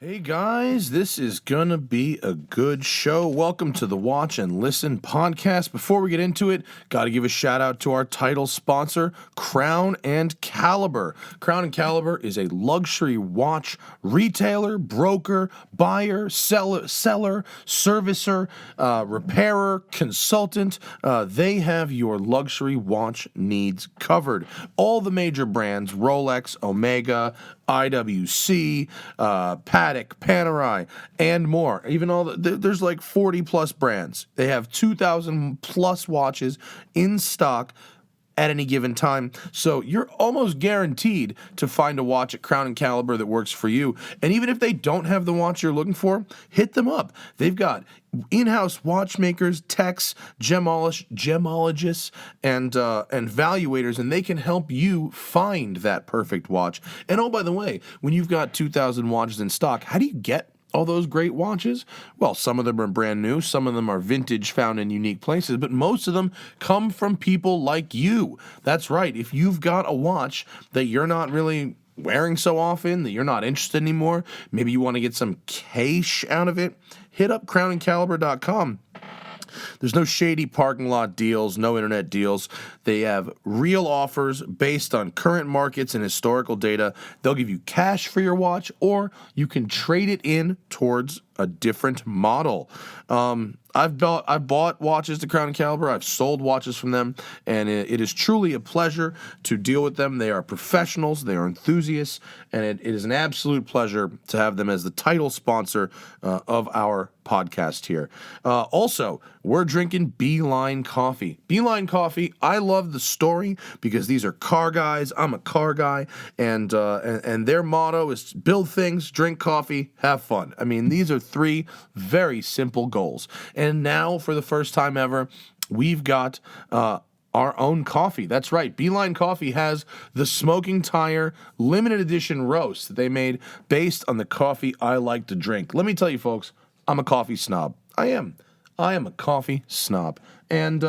Hey guys, this is gonna be a good show. Welcome to the Watch and Listen podcast. Before we get into it, gotta give a shout out to our title sponsor, Crown and Caliber. Crown and Caliber is a luxury watch retailer, broker, buyer, seller, servicer, repairer, consultant. They have your luxury watch needs covered. All the major brands, Rolex, Omega, IWC, Patek, Panerai, and more. Even there's like 40 plus brands. They have 2,000 plus watches in stock at any given time. So you're almost guaranteed to find a watch at Crown and Caliber that works for you. And even if they don't have the watch you're looking for, hit them up. They've got in-house watchmakers, techs, gemologists, and valuators, and they can help you find that perfect watch. And oh, by the way, when you've got 2,000 watches in stock, how do you get all those great watches? Well, some of them are brand new, some of them are vintage found in unique places, but most of them come from people like you. That's right. If you've got a watch that you're not really wearing so often, that you're not interested anymore, maybe you want to get some cash out of it, hit up crownandcaliber.com. There's no shady parking lot deals, no internet deals. They have real offers based on current markets and historical data. They'll give you cash for your watch, or you can trade it in towards a different model. I've bought watches to Crown and Caliber. I've sold watches from them, and it is truly a pleasure to deal with them. They are professionals, they are enthusiasts, and it is an absolute pleasure to have them as the title sponsor of our podcast here. Also, we're drinking Beeline Coffee. Beeline Coffee, I love the story because these are car guys. I'm a car guy, and their motto is build things, drink coffee, have fun. I mean, these are three very simple goals. And now, for the first time ever, we've got our own coffee. That's right. Beeline Coffee has the Smoking Tire limited edition roast that they made based on the coffee I like to drink. Let me tell you, folks, I'm a coffee snob. I am a coffee snob. And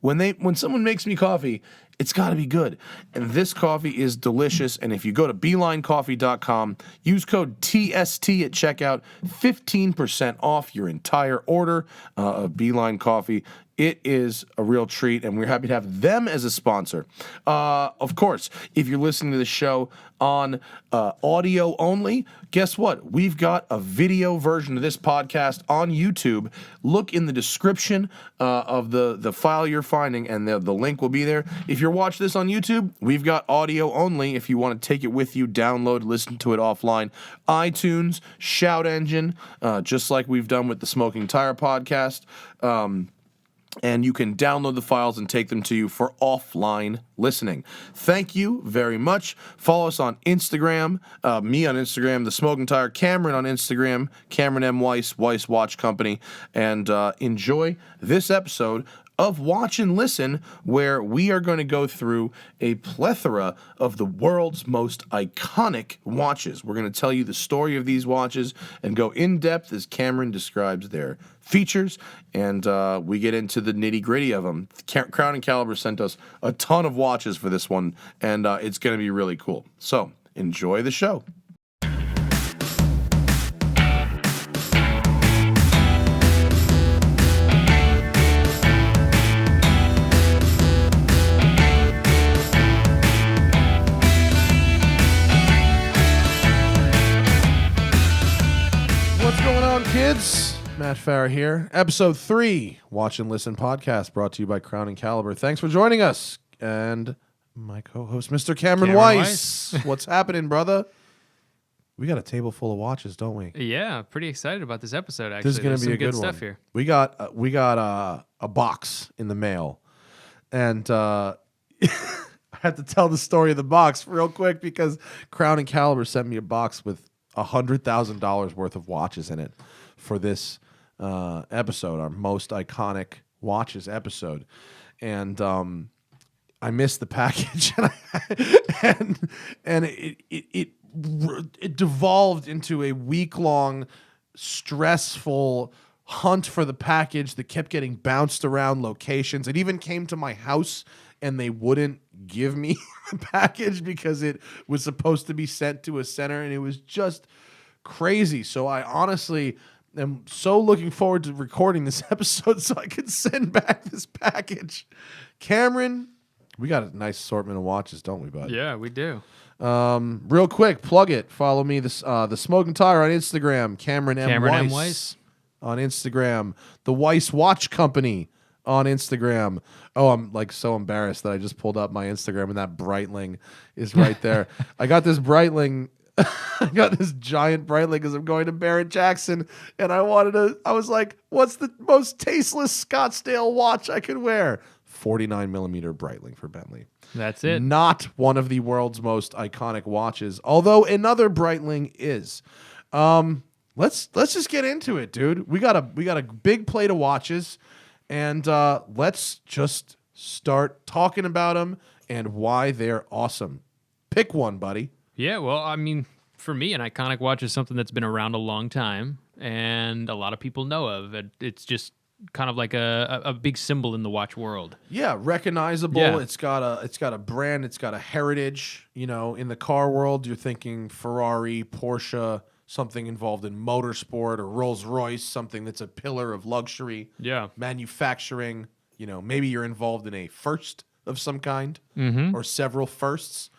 when someone makes me coffee, it's got to be good. And this coffee is delicious. And if you go to BeelineCoffee.com, use code TST at checkout, 15% off your entire order of Beeline Coffee. It is a real treat, and we're happy to have them as a sponsor. Of course, if you're listening to the show on audio only, guess what? We've got a video version of this podcast on YouTube. Look in the description of the file you're finding, and the link will be there. If you're watching this on YouTube, we've got audio only. If you want to take it with you, download, listen to it offline. iTunes, Shout Engine, just like we've done with the Smoking Tire podcast. And you can download the files and take them to you for offline listening. Thank you very much. Follow us on Instagram, me on Instagram, The Smoking Tire, Cameron on Instagram, Cameron M. Weiss Watch Company, and enjoy this episode of Watch and Listen, where we are going to go through a plethora of the world's most iconic watches. We're going to tell you the story of these watches and go in depth as Cameron describes their features, and we get into the nitty-gritty of them. Crown and Caliber sent us a ton of watches for this one, and it's going to be really cool. So, enjoy the show. What's going on, kids? Matt Farah here. Episode 3, Watch and Listen podcast, brought to you by Crown and Caliber. Thanks for joining us. And my co-host, Mr. Cameron Weiss. What's happening, brother? We got a table full of watches, don't we? Yeah, pretty excited about this episode, actually. This is going to be a good stuff one. Here. We got a box in the mail. And I had to tell the story of the box real quick because Crown and Caliber sent me a box with $100,000 worth of watches in it for this episode, our most iconic watches episode. And I missed the package, and it devolved into a week-long stressful hunt for the package that kept getting bounced around locations. It even came to my house, and they wouldn't give me the package because it was supposed to be sent to a center, and it was just crazy. So I honestly am so looking forward to recording this episode so I can send back this package. Cameron, we got a nice assortment of watches, don't we, bud? Yeah, we do. Real quick, plug it. Follow me, the Smoking Tire on Instagram. Cameron M. Weiss on Instagram. The Weiss Watch Company on Instagram. Oh, I'm like so embarrassed that I just pulled up my Instagram and that Breitling is right there. I got this Breitling. I got this giant Breitling because I'm going to Barrett Jackson, and I was like, what's the most tasteless Scottsdale watch I could wear? 49 millimeter Breitling for Bentley. That's it. Not one of the world's most iconic watches, although another Breitling is. Let's just get into it, dude. We got a big plate of watches, and let's just start talking about them and why they're awesome. Pick one, buddy. Yeah, well, I mean, for me, an iconic watch is something that's been around a long time and a lot of people know of. It's just kind of like a big symbol in the watch world. Yeah, recognizable. Yeah. It's got a brand. It's got a heritage. You know, in the car world, you're thinking Ferrari, Porsche, something involved in motorsport, or Rolls-Royce, something that's a pillar of luxury. Yeah. Manufacturing. You know, maybe you're involved in a first of some kind or several firsts.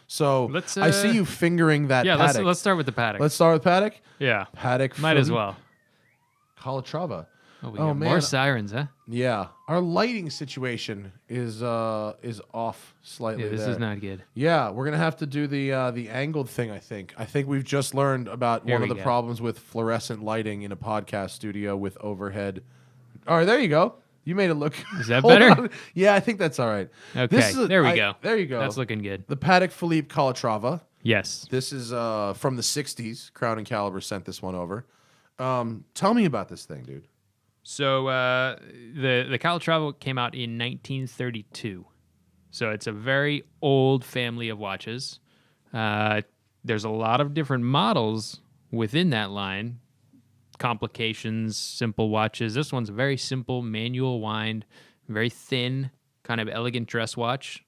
So I see you fingering that Patek. Yeah, let's start with the Patek. Let's start with Patek? Yeah. Patek Might as well. Calatrava. Oh, we got more sirens, huh? Yeah. Our lighting situation is off slightly. Yeah, this is not good. Yeah, we're gonna have to do the angled thing, I think. I think we've just learned about one of the problems with fluorescent lighting in a podcast studio with overhead. All right, there you go. You made it look. Is that better? On. Yeah, I think that's all right. Okay, there we go. There you go. That's looking good. The Patek Phillipe Calatrava. Yes. This is from the 60s. Crown and Caliber sent this one over. Tell me about this thing, dude. So the Calatrava came out in 1932. So it's a very old family of watches. There's a lot of different models within that line. Complications, simple watches. This one's a very simple manual wind, very thin, kind of elegant dress watch.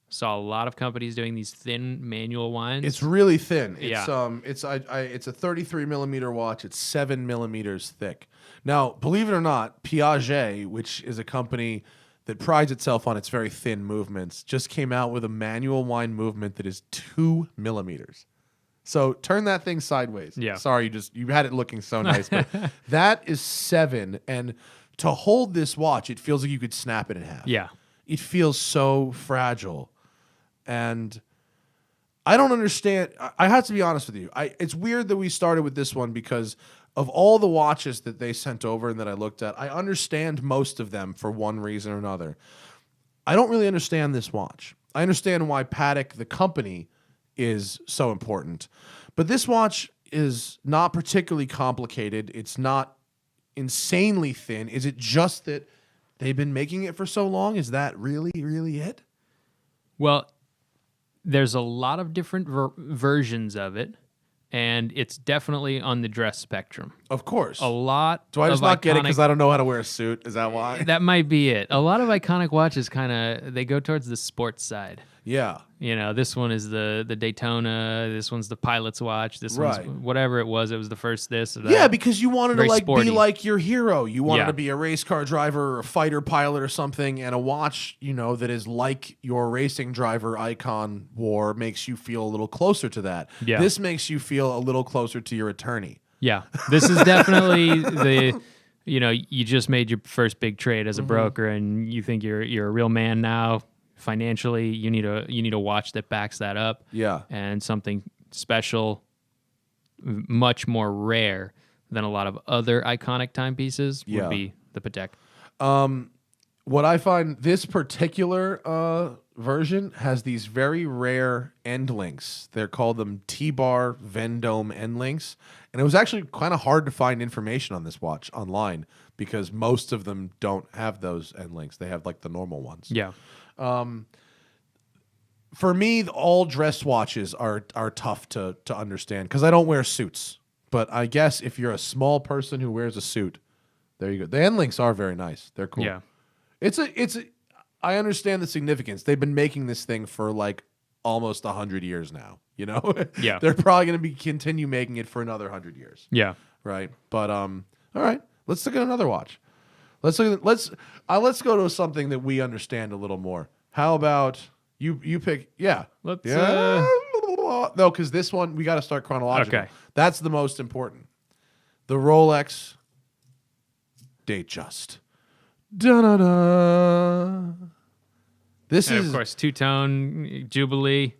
Saw a lot of companies doing these thin manual winds. It's really thin. Yeah. It's a 33 millimeter watch. It's 7 millimeters thick. Now, believe it or not, Piaget, which is a company that prides itself on its very thin movements, just came out with a manual wind movement that is 2 millimeters. So turn that thing sideways. Yeah. Sorry, you had it looking so nice, but that is 7. And to hold this watch, it feels like you could snap it in half. Yeah. It feels so fragile. And I don't understand. I have to be honest with you. It's weird that we started with this one because of all the watches that they sent over and that I looked at, I understand most of them for one reason or another. I don't really understand this watch. I understand why Patek, the company, is so important. But this watch is not particularly complicated. It's not insanely thin. Is it just that they've been making it for so long? Is that really, really it? Well, there's a lot of different versions of it, and it's definitely on the dress spectrum. Of course. A lot. Do I just not get it because I don't know how to wear a suit? Is that why? That might be it. A lot of iconic watches they go towards the sports side. Yeah. You know, this one is the Daytona. This one's the pilot's watch. This one's whatever it was. It was the first this or that. Yeah, because you wanted to sporty. be like your hero. You wanted to be a race car driver or a fighter pilot or something, and a watch, that is like your racing driver icon wore makes you feel a little closer to that. Yeah. This makes you feel a little closer to your attorney. Yeah. This is definitely you just made your first big trade as a broker and you think you're a real man now. Financially, you need a watch that backs that up. Yeah. And something special, much more rare than a lot of other iconic timepieces would be the Patek. What I find, this particular version has these very rare end links. They're called them T-bar Vendome end links. And it was actually kind of hard to find information on this watch online because most of them don't have those end links. They have like the normal ones. Yeah. For me, all dress watches are tough to understand because I don't wear suits. But I guess if you're a small person who wears a suit, there you go. The end links are very nice. They're cool. Yeah. I understand the significance. They've been making this thing for like almost 100 years now. You know, Yeah. they're probably going to continue making it for another 100 years. Yeah. Right. But all right, let's look at another watch. Let's go to something that we understand a little more. How about you pick? Yeah. Let's. No, because this one we got to start chronologically. Okay. That's the most important. The Rolex Datejust. Da-da-da. This And is, of course, two-tone Jubilee.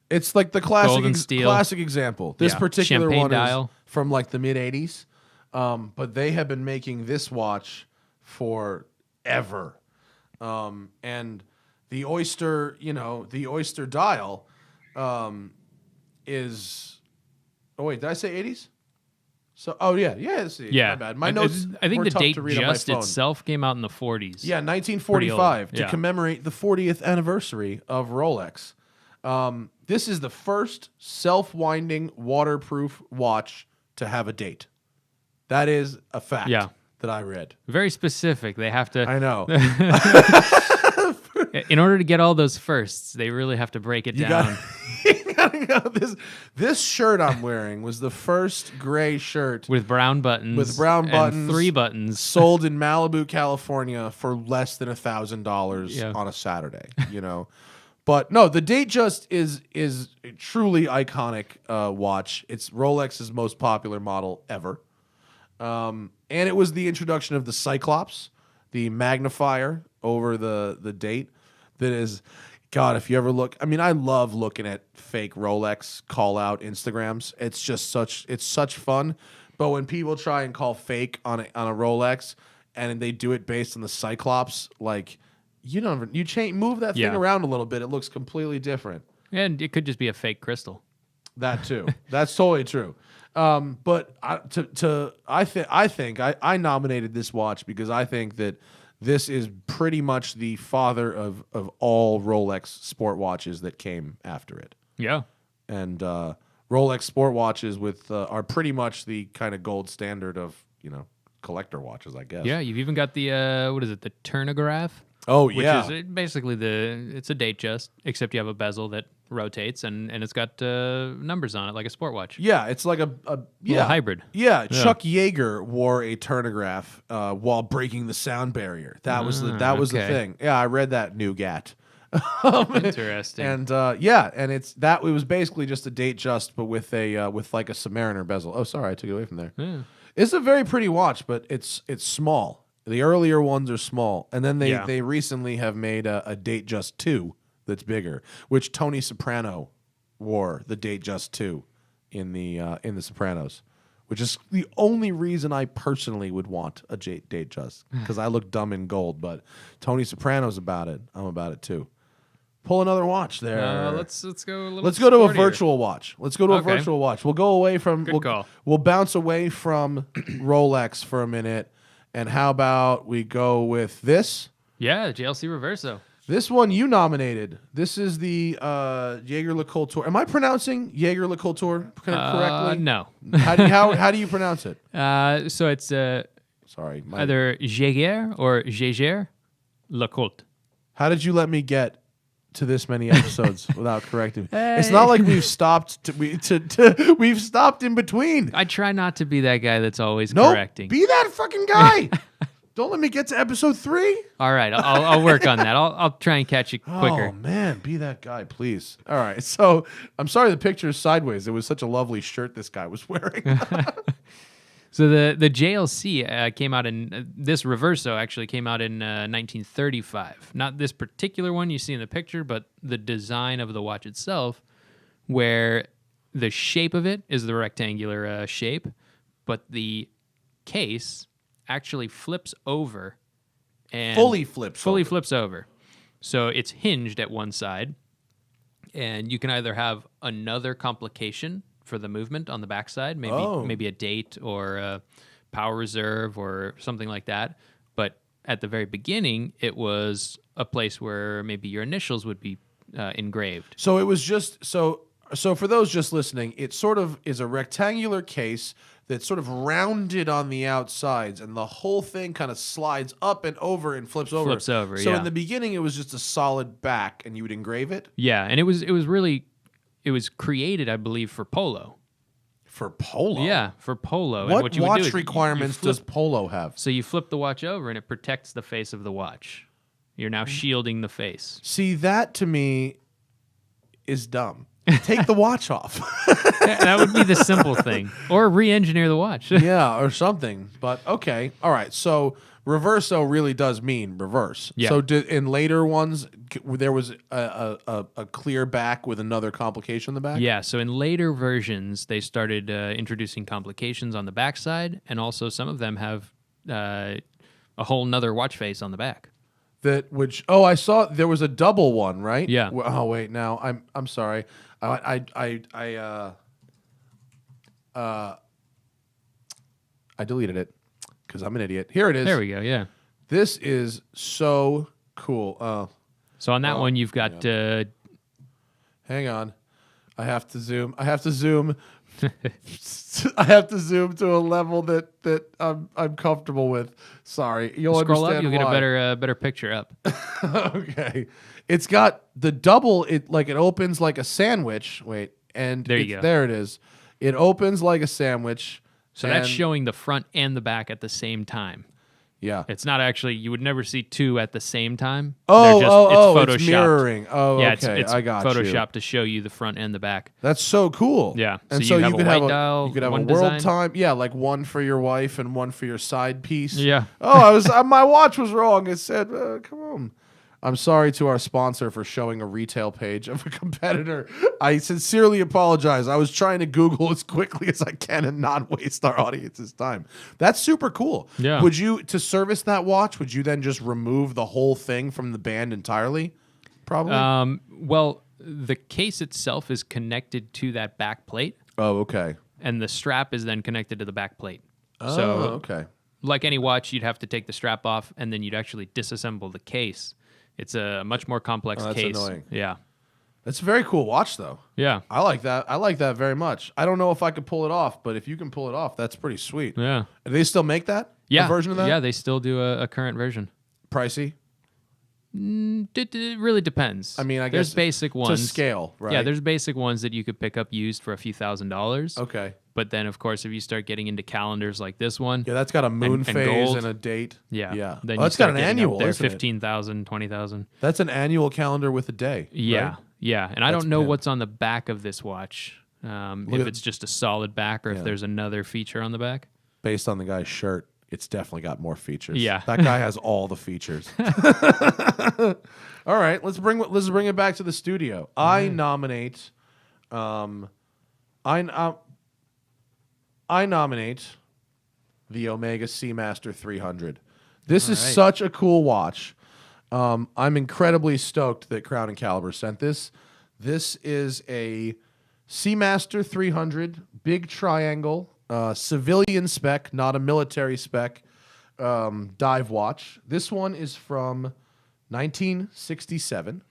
it's like the Golden steel. classic example. This Yeah. particular Champagne one dial. is from like the mid 80s. But they have been making this watch forever. And the Oyster, the Oyster dial is, oh wait, did I say 80s? So, let's see. Yeah. My bad. My notes I think were the tough date to read on my just phone. itself came out in the 40s. Yeah, 1945 Pretty old. to commemorate the 40th anniversary of Rolex. This is the first self-winding waterproof watch to have a date. That is a fact that I read. Very specific. They have to. I know. In order to get all those firsts, they really have to break it down. You gotta go. This shirt I'm wearing was the first gray shirt With brown buttons. brown and buttons. 3 buttons. sold in Malibu, California for less than $1,000 on a Saturday, But no, the Datejust is a truly iconic watch. It's Rolex's most popular model ever. And it was the introduction of the Cyclops, the magnifier over the date. That is, God, if you ever look, I mean, I love looking at fake Rolex call out Instagrams. It's just such fun. But when people try and call fake on a Rolex and they do it based on the Cyclops, like move that thing around a little bit, it looks completely different. And it could just be a fake crystal. That too. That's totally true. But I think I nominated this watch because I think that this is pretty much the father of all Rolex sport watches that came after it. Yeah. And Rolex sport watches are pretty much the kind of gold standard of collector watches, I guess. Yeah, you've even got the the turnograph. Oh Which is basically it's a Datejust, except you have a bezel that rotates and it's got numbers on it like a sport watch. Yeah, it's like a hybrid. Yeah, Chuck Yeager wore a turnograph while breaking the sound barrier. That was the thing. Yeah, I read that Nougat. Interesting. And and it was basically just a Datejust, but with like a Submariner bezel. Oh, sorry, I took it away from there. Yeah. It's a very pretty watch, but it's small. The earlier ones are small, and then they recently have made a Datejust 2 that's bigger, which Tony Soprano wore the Datejust 2 in the Sopranos, which is the only reason I personally would want a Datejust because I look dumb in gold. But Tony Soprano's about it. I'm about it too. Pull another watch there. Let's go a little. Let's go to a sportier. virtual watch. Let's go to a virtual watch. We'll go away from. Call. We'll bounce away from Rolex for a minute. And how about we go with this? Yeah, JLC Reverso. This one you nominated. This is the JaegerLeCoultre. Am I pronouncing JaegerLeCoultre correctly? No. How do you pronounce it? So it's Sorry. either Jaeger or JaegerLeCoultre. How did you let me get to this many episodes without correcting me? It's not like we've stopped. We've stopped in between. I try not to be that guy that's always Nope, correcting. be that fucking guy. Don't let me get to episode 3. All right, I'll work on that. I'll try and catch you quicker. Oh man, be that guy, please. All right, so I'm sorry the picture is sideways. It was such a lovely shirt this guy was wearing. So the JLC came out this Reverso actually came out in 1935. Not this particular one you see in the picture, but the design of the watch itself, where the shape of it is the rectangular shape, but the case actually flips over and Fully flips over. So it's hinged at one side, and you can either have another complication for the movement on the backside, maybe a date or a power reserve or something like that. But at the very beginning, it was a place where maybe your initials would be engraved. So it was just so for those just listening, it sort of is a rectangular case that's sort of rounded on the outsides, and the whole thing kind of slides up and over and flips over. Flips over, So yeah. in the beginning, it was just a solid back, and you would engrave it Yeah, and it was created, I believe, for polo. for polo. Yeah, for polo. What, and what you would watch do is requirements you flip, does polo have? So you flip the watch over, and it protects the face of the watch. You're now shielding the face. See, that to me is dumb. Take the watch off. That would be the simple thing, or re-engineer the watch. Yeah, or something. But okay, all right. So reverso really does mean reverse. Yeah. So in later ones, there was a clear back with another complication in the back. Yeah, so in later versions, they started introducing complications on the backside, and also some of them have a whole nother watch face on the back. I saw there was a double one, right? Yeah. Oh wait, now I'm sorry. I deleted it because I'm an idiot. Here it is. There we go. Yeah. This is so cool. So on that one, you've got. Hang on. I have to zoom. I have to zoom to a level that I'm comfortable with. Sorry, you'll Scroll understand up, you'll why. get a better picture up. Okay, it's got the double. It opens like a sandwich. Wait, and There you go. There it is. It opens like a sandwich. So that's showing the front and the back at the same time. Yeah. It's not actually, you would never see two at the same time. It's mirroring. Oh, yeah, okay. It's I got photoshopped to show you the front and the back. That's so cool. Yeah. And so you have could a have white dial, you could have a one world design. time. Yeah, like one for your wife and one for your side piece. Yeah. Oh, my watch was wrong. It said, come on. I'm sorry to our sponsor for showing a retail page of a competitor. I sincerely apologize. I was trying to Google as quickly as I can and not waste our audience's time. That's super cool. Yeah. Would you, to service that watch, would you then just remove the whole thing from the band entirely? Probably. Well, the case itself is connected to that back plate, Oh, okay. and the strap is then connected to the back plate. Oh, So, okay. like any watch, you'd have to take the strap off, and then you'd actually disassemble the case. It's a much more complex that's case. annoying. Yeah. That's a very cool watch, though. Yeah. I like that. I like that very much. I don't know if I could pull it off, but if you can pull it off, that's pretty sweet. Yeah. Do they still make that? Yeah. A version of that? Yeah, they still do a current version. Pricey? It really depends. I mean, I there's guess basic ones. to scale, right? Yeah, there's basic ones that you could pick up used for a few $1,000s. Okay. But then, of course, if you start getting into calendars like this one, Yeah, that's got a moon and phase gold. and a date. yeah, Yeah. then Oh, you it's got start an getting annual, up there, isn't it? 15,000, 20,000. That's an annual calendar with a day. Yeah, right? yeah. And I That's don't know pimp. what's on the back of this watch. If it's just a solid back or if there's another feature on the back. Based on the guy's shirt, it's definitely got more features. Yeah. That guy has all the features. All right, let's bring it back to the studio. I nominate I nominate the Omega Seamaster 300. This is right. such a cool watch. I'm incredibly stoked that Crown and Caliber sent this. This is a Seamaster 300, big triangle, civilian spec, not a military spec, dive watch. This one is from 1967.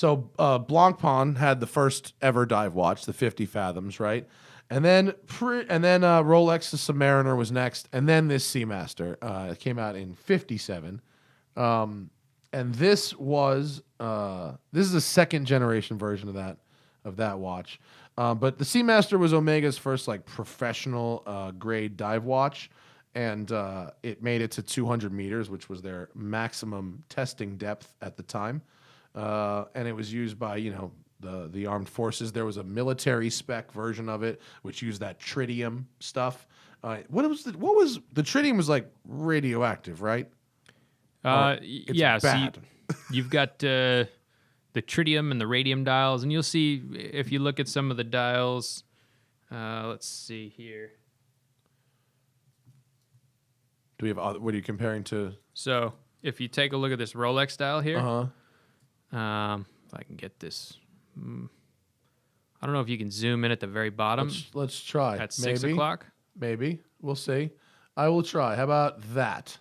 Blancpain had the first ever dive watch, the 50 fathoms, right? And then Rolex Submariner was next, and then this Seamaster it came out in 57. And this is a second generation version of that watch. But the Seamaster was Omega's first like professional grade dive watch, and it made it to 200 meters, which was their maximum testing depth at the time. And it was used by the armed forces. There was a military spec version of it, which used that tritium stuff. What was the tritium was like radioactive, right? It's Yeah, bad. so you've got the tritium and the radium dials, and you'll see if you look at some of the dials. Let's see here. Do we have what are you comparing to? So if you take a look at this Rolex dial here, Uh-huh. if I can get this, I don't know if you can zoom in at the very bottom Let's try. at 6 o'clock. Maybe. We'll see. I will try. How about that?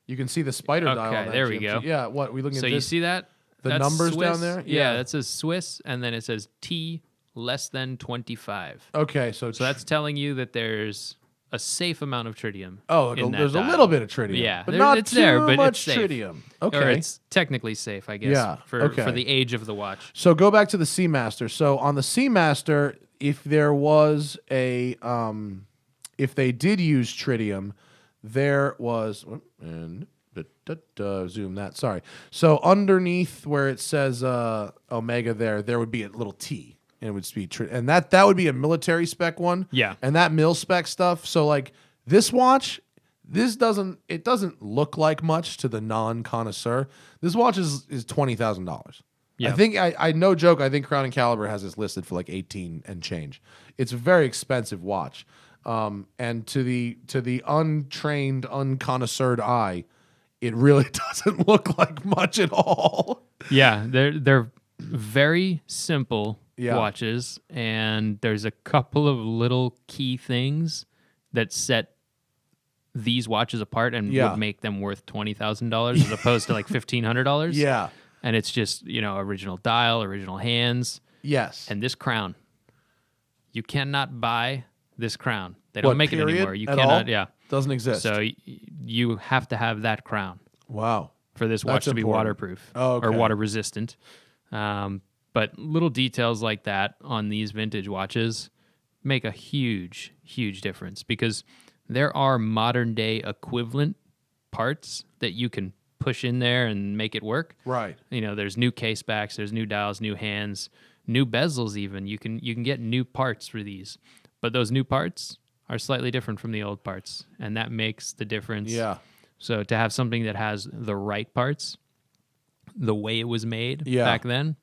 You can see the spider dial. Okay, on that there we GMT. go. Yeah, what? We looking So at you this? see that? The That's numbers Swiss. down there? Yeah, Yeah. that says Swiss, and then it says T less than 25. Okay, so that's telling you that there's a safe amount of tritium. there's a little bit of tritium. Yeah, but not it's too there, but much it's safe. tritium. Okay, Or it's technically safe, I guess. Yeah, For the age of the watch. So go back to the Seamaster. So on the Seamaster, if there was a if they did use tritium, there was and zoom that. Sorry. So underneath where it says Omega, there would be a little T, and it would be and that would be a military spec one. Yeah. And that mil spec stuff. So like this watch, it doesn't look like much to the non connoisseur. This watch is $20,000. Yeah. I think I no joke. I think Crown and Caliber has this listed for like 18 and change. It's a very expensive watch, and to the untrained, unconnoisseured eye, it really doesn't look like much at all. Yeah, they're very simple watches, and there's a couple of little key things that set these watches apart and would make them worth $20,000 as opposed to like $1,500. Yeah. And it's just, original dial, original hands. Yes. And this crown. You cannot buy this crown. They don't make it anymore. You at cannot, all? yeah. Doesn't exist. So you have to have that crown. Wow. For this watch to be waterproof or water resistant. But little details like that on these vintage watches make a huge, huge difference because there are modern day equivalent parts that you can push in there and make it work. Right. There's new case backs, there's new dials, new hands, new bezels even. You can get new parts for these. But those new parts are slightly different from the old parts, and that makes the difference. Yeah. So to have something that has the right parts, the way it was made back then,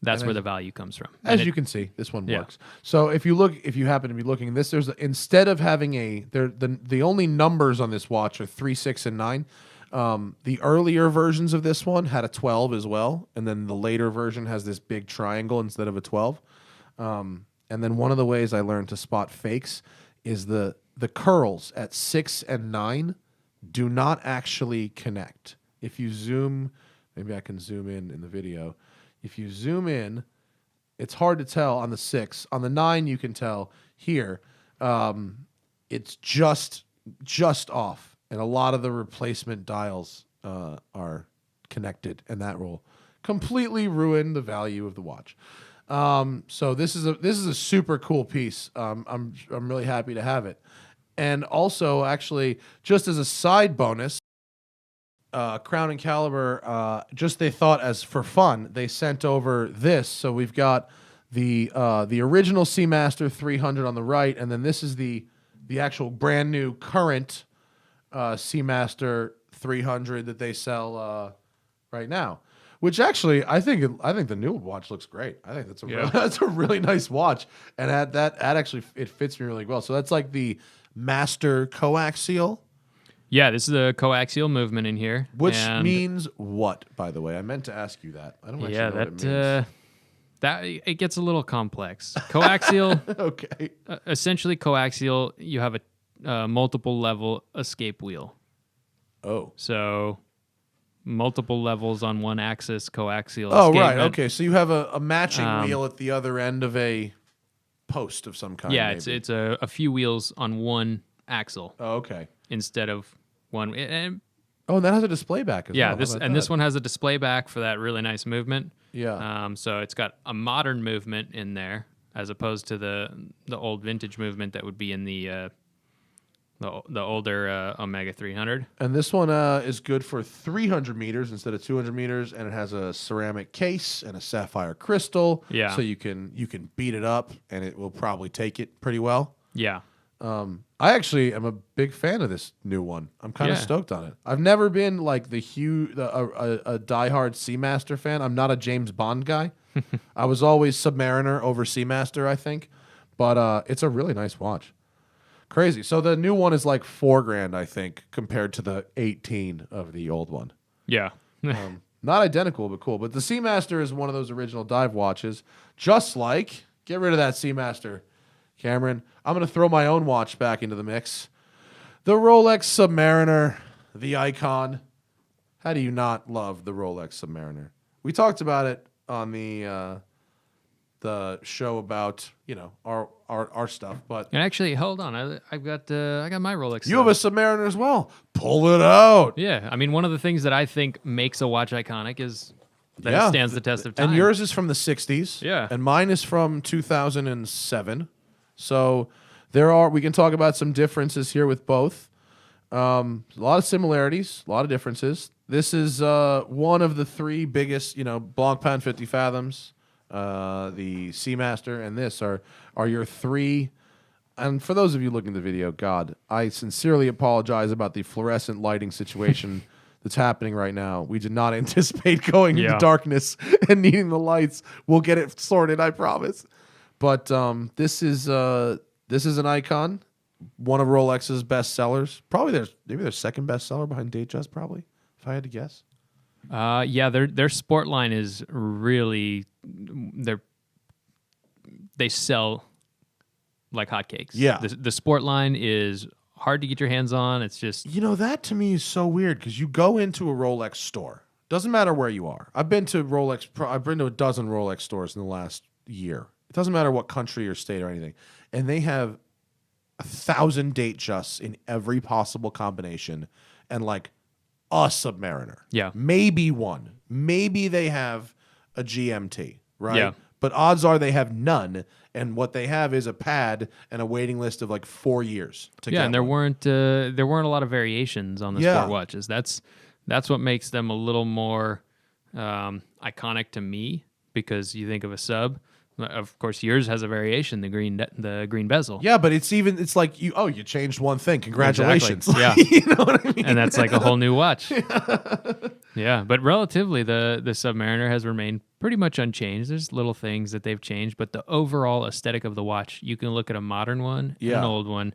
that's where the value comes from. As you can see, this one works. So if you happen to be looking, instead of having the only numbers on this watch are 3, 6, and 9. The earlier versions of this one had a 12 as well, and then the later version has this big triangle instead of a 12. And then one of the ways I learned to spot fakes is the curls at 6 and 9 do not actually connect. If you zoom, maybe I can zoom in the video. If you zoom in, it's hard to tell on the 6. On the 9, you can tell here. It's just off. And a lot of the replacement dials are connected, and that will completely ruin the value of the watch. So this is a super cool piece. I'm really happy to have it. And also, actually, just as a side bonus, Crown and Caliber, they thought as for fun, they sent over this. So we've got the original Seamaster 300 on the right, and then this is the actual brand new current Seamaster 300 that they sell right now. Which actually, I think the new watch looks great. I think that's a really nice watch, and that actually it fits me really well. So that's like the Master coaxial. Yeah, this is a coaxial movement in here, which means what? By the way, I meant to ask you that. I don't actually know what it means. That it gets a little complex. Coaxial. Okay. Essentially, coaxial. You have a multiple level escape wheel. Oh. So multiple levels on one axis, coaxial. Oh, escapement. right. Okay. So you have a matching wheel at the other end of a post of some kind. Yeah, maybe. it's a few wheels on one axle. Oh, okay. Instead of one. And that has a display back as well. This one has a display back for that really nice movement. Yeah. So it's got a modern movement in there as opposed to the old vintage movement that would be in the older Omega 300. And this one is good for 300 meters instead of 200 meters, and it has a ceramic case and a sapphire crystal. Yeah. So you can beat it up, and it will probably take it pretty well. Yeah. I actually am a big fan of this new one. I'm kind of stoked on it. I've never been like a diehard Seamaster fan. I'm not a James Bond guy. I was always Submariner over Seamaster, I think. But it's a really nice watch. Crazy. So the new one is like $4,000, I think, compared to the 18 of the old one. Yeah. Not identical, but cool. But the Seamaster is one of those original dive watches. Just like, get rid of that Seamaster, Cameron. I'm going to throw my own watch back into the mix. The Rolex Submariner, the icon. How do you not love the Rolex Submariner? We talked about it on the the show about our stuff. But And actually, hold on, I got my Rolex. you have a Submariner as well. Pull it out. Yeah, I mean, one of the things that I think makes a watch iconic is that it stands the test of time. And yours is from the 60s. Yeah. And mine is from 2007. So we can talk about some differences here with both. A lot of similarities, a lot of differences. This is one of the three biggest, Blancpain 50 Fathoms, the Seamaster, and this are your three. And for those of you looking at the video, God, I sincerely apologize about the fluorescent lighting situation that's happening right now. We did not anticipate going into darkness and needing the lights. We'll get it sorted, I promise. But this is an icon, one of Rolex's best sellers. Probably maybe their second best seller behind Datejust, probably, if I had to guess. Yeah, their sport line is really they sell like hotcakes. Yeah, the sport line is hard to get your hands on. It's just that to me is so weird because you go into a Rolex store. Doesn't matter where you are. I've been to a dozen Rolex stores in the last year. It doesn't matter what country or state or anything, and they have 1,000 Datejusts in every possible combination, and like a Submariner. Yeah, maybe one. Maybe they have a GMT, right? Yeah. But odds are they have none, and what they have is a pad and a waiting list of like 4 years to get. Yeah, and there weren't a lot of variations on the sport watches. That's what makes them a little more iconic to me, because you think of a sub. Of course, yours has a variation, the green bezel. Yeah, but it's like you changed one thing. Congratulations. Exactly. Yeah. You know what I mean? And that's like a whole new watch. Yeah, but relatively, the Submariner has remained pretty much unchanged. There's little things that they've changed, but the overall aesthetic of the watch, you can look at a modern one and an old one,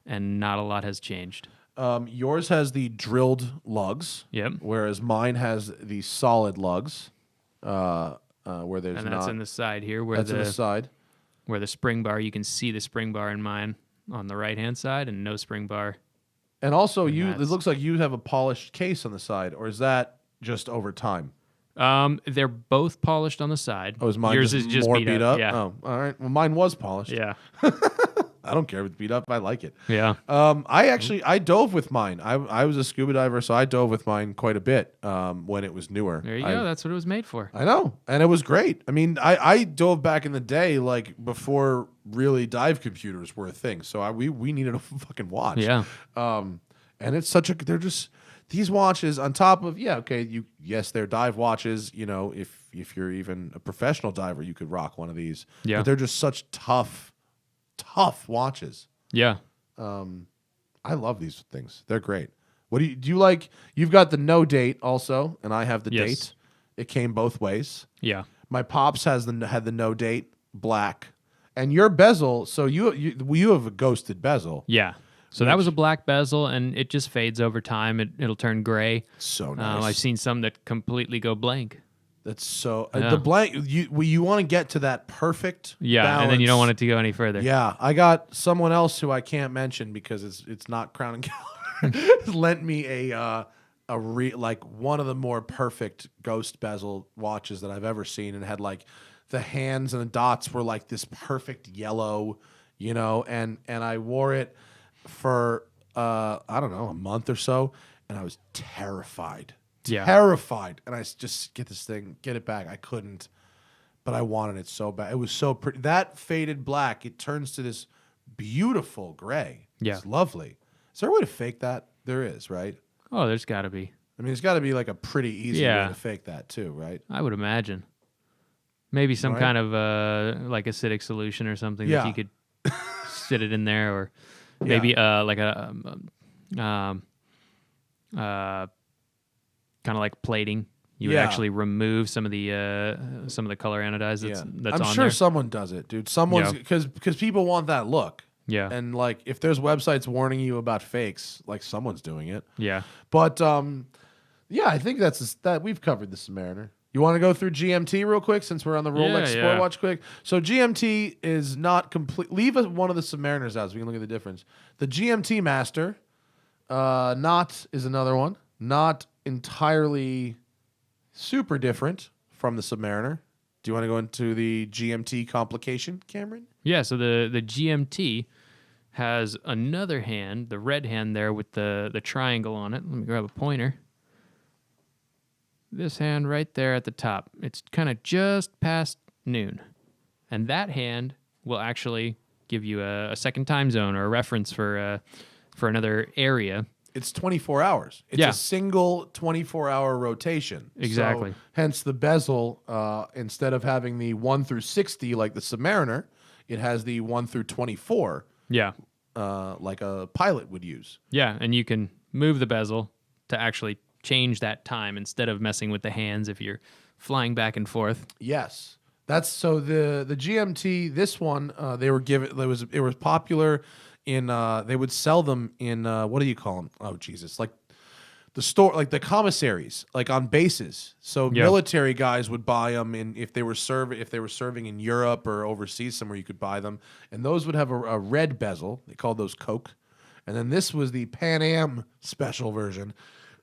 and not a lot has changed. Yours has the drilled lugs. Yep. Whereas mine has the solid lugs. Where there's and that's not, in the side here, where that's in the side, where the spring bar, you can see the spring bar in mine on the right hand side, and no spring bar. And also, it looks like you have a polished case on the side, or is that just over time? They're both polished on the side. Oh, is mine yours is just more beat up? Yeah. Oh, all right. Well, mine was polished. Yeah. I don't care if it's beat up. I like it. Yeah. I dove with mine. I was a scuba diver, so I dove with mine quite a bit when it was newer. There you go. That's what it was made for. I know. And it was great. I mean, I dove back in the day, like before really dive computers were a thing. So we needed a fucking watch. Yeah. And it's they're just these watches on top of, they're dive watches. If you're even a professional diver, you could rock one of these. Yeah. But they're just such tough watches. Yeah. I love these things. They're great. What do you like? You've got the no date also, and I have the date. It came both ways. Yeah. My pops had the no date black, and your bezel. So you have a ghosted bezel. Yeah. So that was a black bezel, and it just fades over time. It'll turn gray. So nice. I've seen some that completely go blank. That's so the blank. You want to get to that perfect. Yeah, and then you don't want it to go any further. Yeah, I got someone else who I can't mention because it's not Crown and Caliber lent me like one of the more perfect ghost bezel watches that I've ever seen, and had like the hands and the dots were like this perfect yellow, and I wore it for I don't know, a month or so, and I was terrified. Yeah. Terrified. And I just get it back. I couldn't, but I wanted it so bad. It was so pretty. That faded black, it turns to this beautiful gray. Yeah. It's lovely. Is there a way to fake that? There is, right? Oh, there's got to be. I mean, it's got to be like a pretty easy way to fake that too, right? I would imagine. Maybe some kind of like acidic solution or something that you could sit it in there, or maybe like a kind of like plating. You would actually remove some of the color anodize that's on there. I'm sure someone does it, dude. Someone's because people want that look. Yeah. And like if there's websites warning you about fakes, like someone's doing it. Yeah. But I think that we've covered the Submariner. You want to go through GMT real quick since we're on the Rolex Sport Watch quick? So GMT is not complete. Leave one of the Submariners out so we can look at the difference. The GMT-Master, not is another one. Not entirely super different from the Submariner. Do you want to go into the GMT complication, Cameron? Yeah, so the GMT has another hand, the red hand there with the triangle on it. Let me grab a pointer. This hand right there at the top. It's kind of just past noon. And that hand will actually give you a second time zone or a reference for another area. It's 24 hours. It's a single 24-hour rotation. Exactly. So, hence the bezel, instead of having the 1 through 60 like the Submariner, it has the 1 through 24. Yeah. Like a pilot would use. Yeah, and you can move the bezel to actually change that time instead of messing with the hands if you're flying back and forth. Yes. That's so the GMT, this one, they were given, it was popular in, they would sell them in, what do you call them? Oh, Jesus. Like the store, like the commissaries, like on bases. So military guys would buy them if they were serving in Europe or overseas somewhere, you could buy them. And those would have a red bezel. They called those Coke. And then this was the Pan Am special version.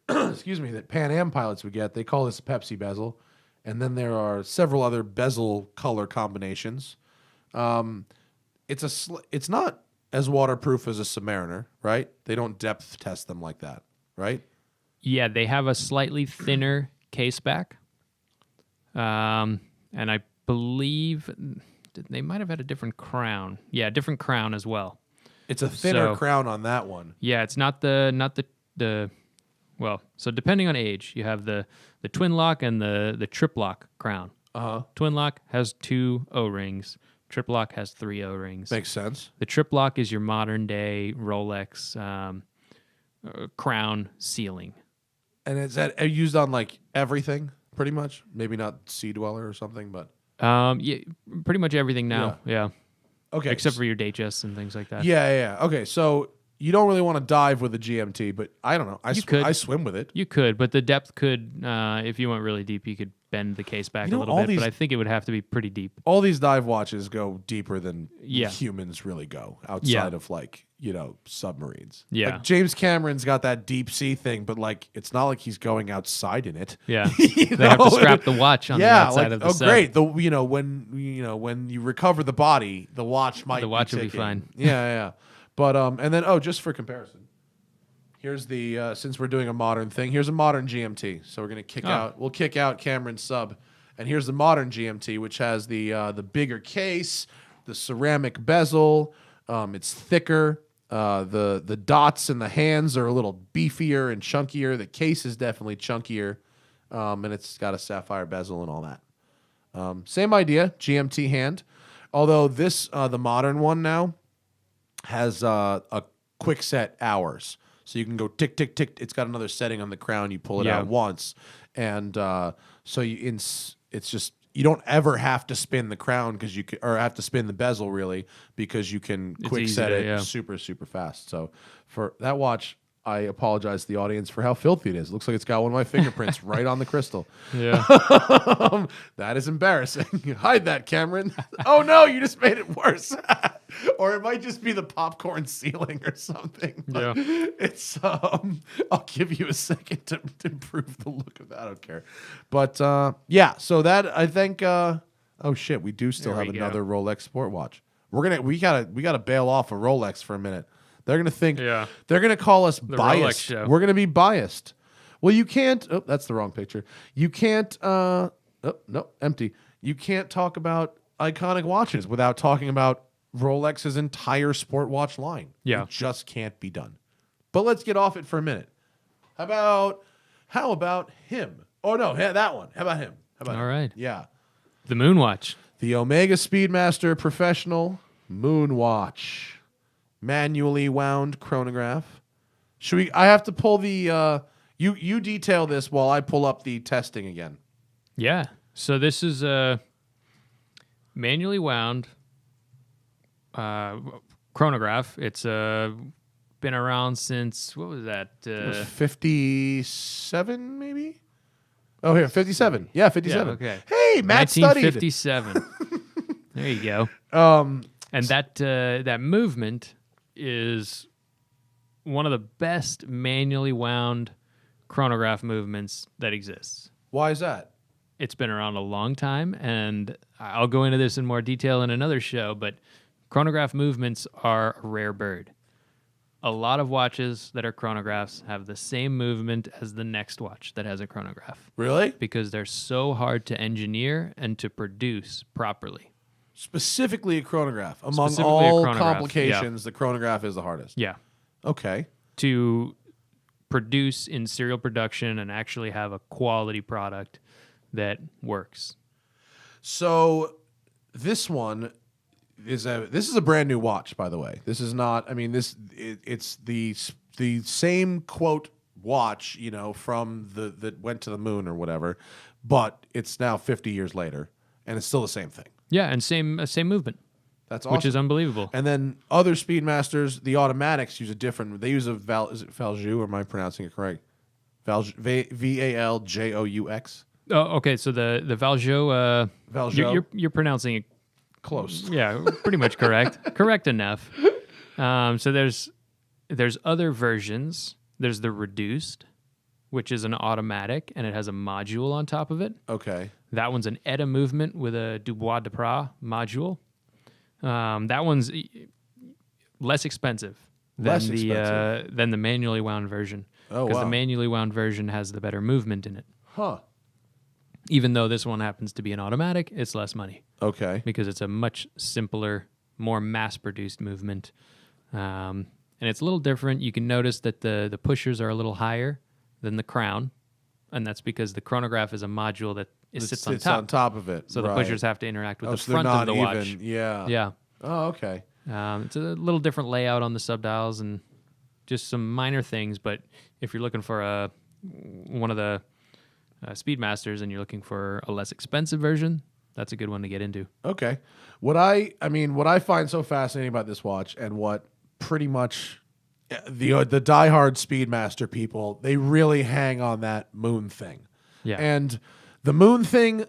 Excuse me, that Pan Am pilots would get. They call this a Pepsi bezel. And then there are several other bezel color combinations. It's not as waterproof as a Submariner, right? They don't depth test them like that, right? Yeah, they have a slightly thinner case back. And I believe they might have had a different crown. Yeah, a different crown as well. It's a thinner crown on that one. Yeah, it's not the well, so depending on age, you have the twin lock and the trip lock crown. Twin lock has 2 O-rings. Trip lock has 3 O-rings. Makes sense. The trip lock is your modern day Rolex crown sealing. And is that used on like everything, pretty much? Maybe not Sea Dweller or something, but yeah, pretty much everything now. Yeah. Okay. Except for your Datejust and things like that. Yeah. Okay, so you don't really want to dive with a GMT, but I don't know. I swim with it. You could, but the depth could, if you went really deep, you could bend the case back a little bit. But I think it would have to be pretty deep. All these dive watches go deeper than humans really go outside of like, submarines. Yeah. Like James Cameron's got that deep sea thing, but like it's not like he's going outside in it. Yeah. They have to strap the watch on the outside of the sub. Great. When you recover the body, the watch might will be fine. Yeah. But and then just for comparison, here's the since we're doing a modern thing, here's a modern GMT. So we're gonna kick out Cameron's sub, and here's the modern GMT, which has the bigger case, the ceramic bezel. It's thicker. The dots in the hands are a little beefier and chunkier. The case is definitely chunkier, and it's got a sapphire bezel and all that. Same idea, GMT hand. Although this the modern one now has a quick set hours. So you can go tick, tick, tick. It's got another setting on the crown. You pull it out once. And so it's just, you don't ever have to spin the crown or have to spin the bezel really, because you can quick set it super, super fast. So for that watch, I apologize to the audience for how filthy it is. It looks like it's got one of my fingerprints right on the crystal. Yeah. That is embarrassing. Hide that, Cameron. Oh, no, you just made it worse. Or it might just be the popcorn ceiling or something. But it's, I'll give you a second to improve the look of that. I don't care. But, so that, I think, oh, shit, we do still have another Rolex sport watch. We gotta bail off a Rolex for a minute. They're going to think, they're going to call us biased. We're going to be biased. Well, you can't, that's the wrong picture. You can't, no, empty. You can't talk about iconic watches without talking about Rolex's entire sport watch line. Yeah. It just can't be done. But let's get off it for a minute. How about him? Oh, no, that one. How about him? All right. Yeah. The Moonwatch. The Omega Speedmaster Professional Moonwatch. Manually wound chronograph. I have to pull the you detail this while I pull up the testing again. Yeah. So this is a manually wound chronograph. It's been around since, what was that? It was 57 maybe? Oh, here, 57. Yeah, 57. Yeah, okay. Hey, Matt studied. 1957. There you go. And that movement is one of the best manually wound chronograph movements that exists. Why is that? it's been around a long time, and I'll go into this in more detail in another show, but chronograph movements are a rare bird. A lot of watches that are chronographs have the same movement as the next watch that has a chronograph. Really? Because they're so hard to engineer and to produce properly. Specifically a chronograph. Among Specifically all a chronograph, complications, the chronograph is the hardest. Yeah. Okay. To produce in serial production and actually have a quality product that works. So this one is a brand new watch, by the way. This is not. I mean, it's the same quote watch, you know, from that went to the moon or whatever, but it's now 50 years later, and it's still the same thing. Yeah, and same movement. That's awesome. Which is unbelievable. And then other Speedmasters, the automatics use a different. They use a is it Valjou? Or am I pronouncing it correct? Valjous. Oh, okay. So the Valjou. Valjou. You're pronouncing it Close. Yeah, pretty much correct. Correct enough. So there's other versions. There's the reduced, which is an automatic, and it has a module on top of it. Okay. That one's an ETA movement with a Dubois de Pras module. That one's less expensive than the manually wound version. Oh, because wow. the manually wound version has the better movement in it. Huh. Even though this one happens to be an automatic, it's less money. Okay. Because it's a much simpler, more mass-produced movement. And it's a little different. You can notice that the pushers are a little higher than the crown, and that's because the chronograph is a module that sits on top of it. So right. the pushers have to interact with the so front they're of the not watch. even. Yeah. Yeah. Oh, okay. It's a little different layout on the subdials and just some minor things, but if you're looking for one of the Speedmasters and you're looking for a less expensive version, that's a good one to get into. Okay. What I find so fascinating about this watch, and what pretty much the diehard Speedmaster people, they really hang on that moon thing. Yeah. And the moon thing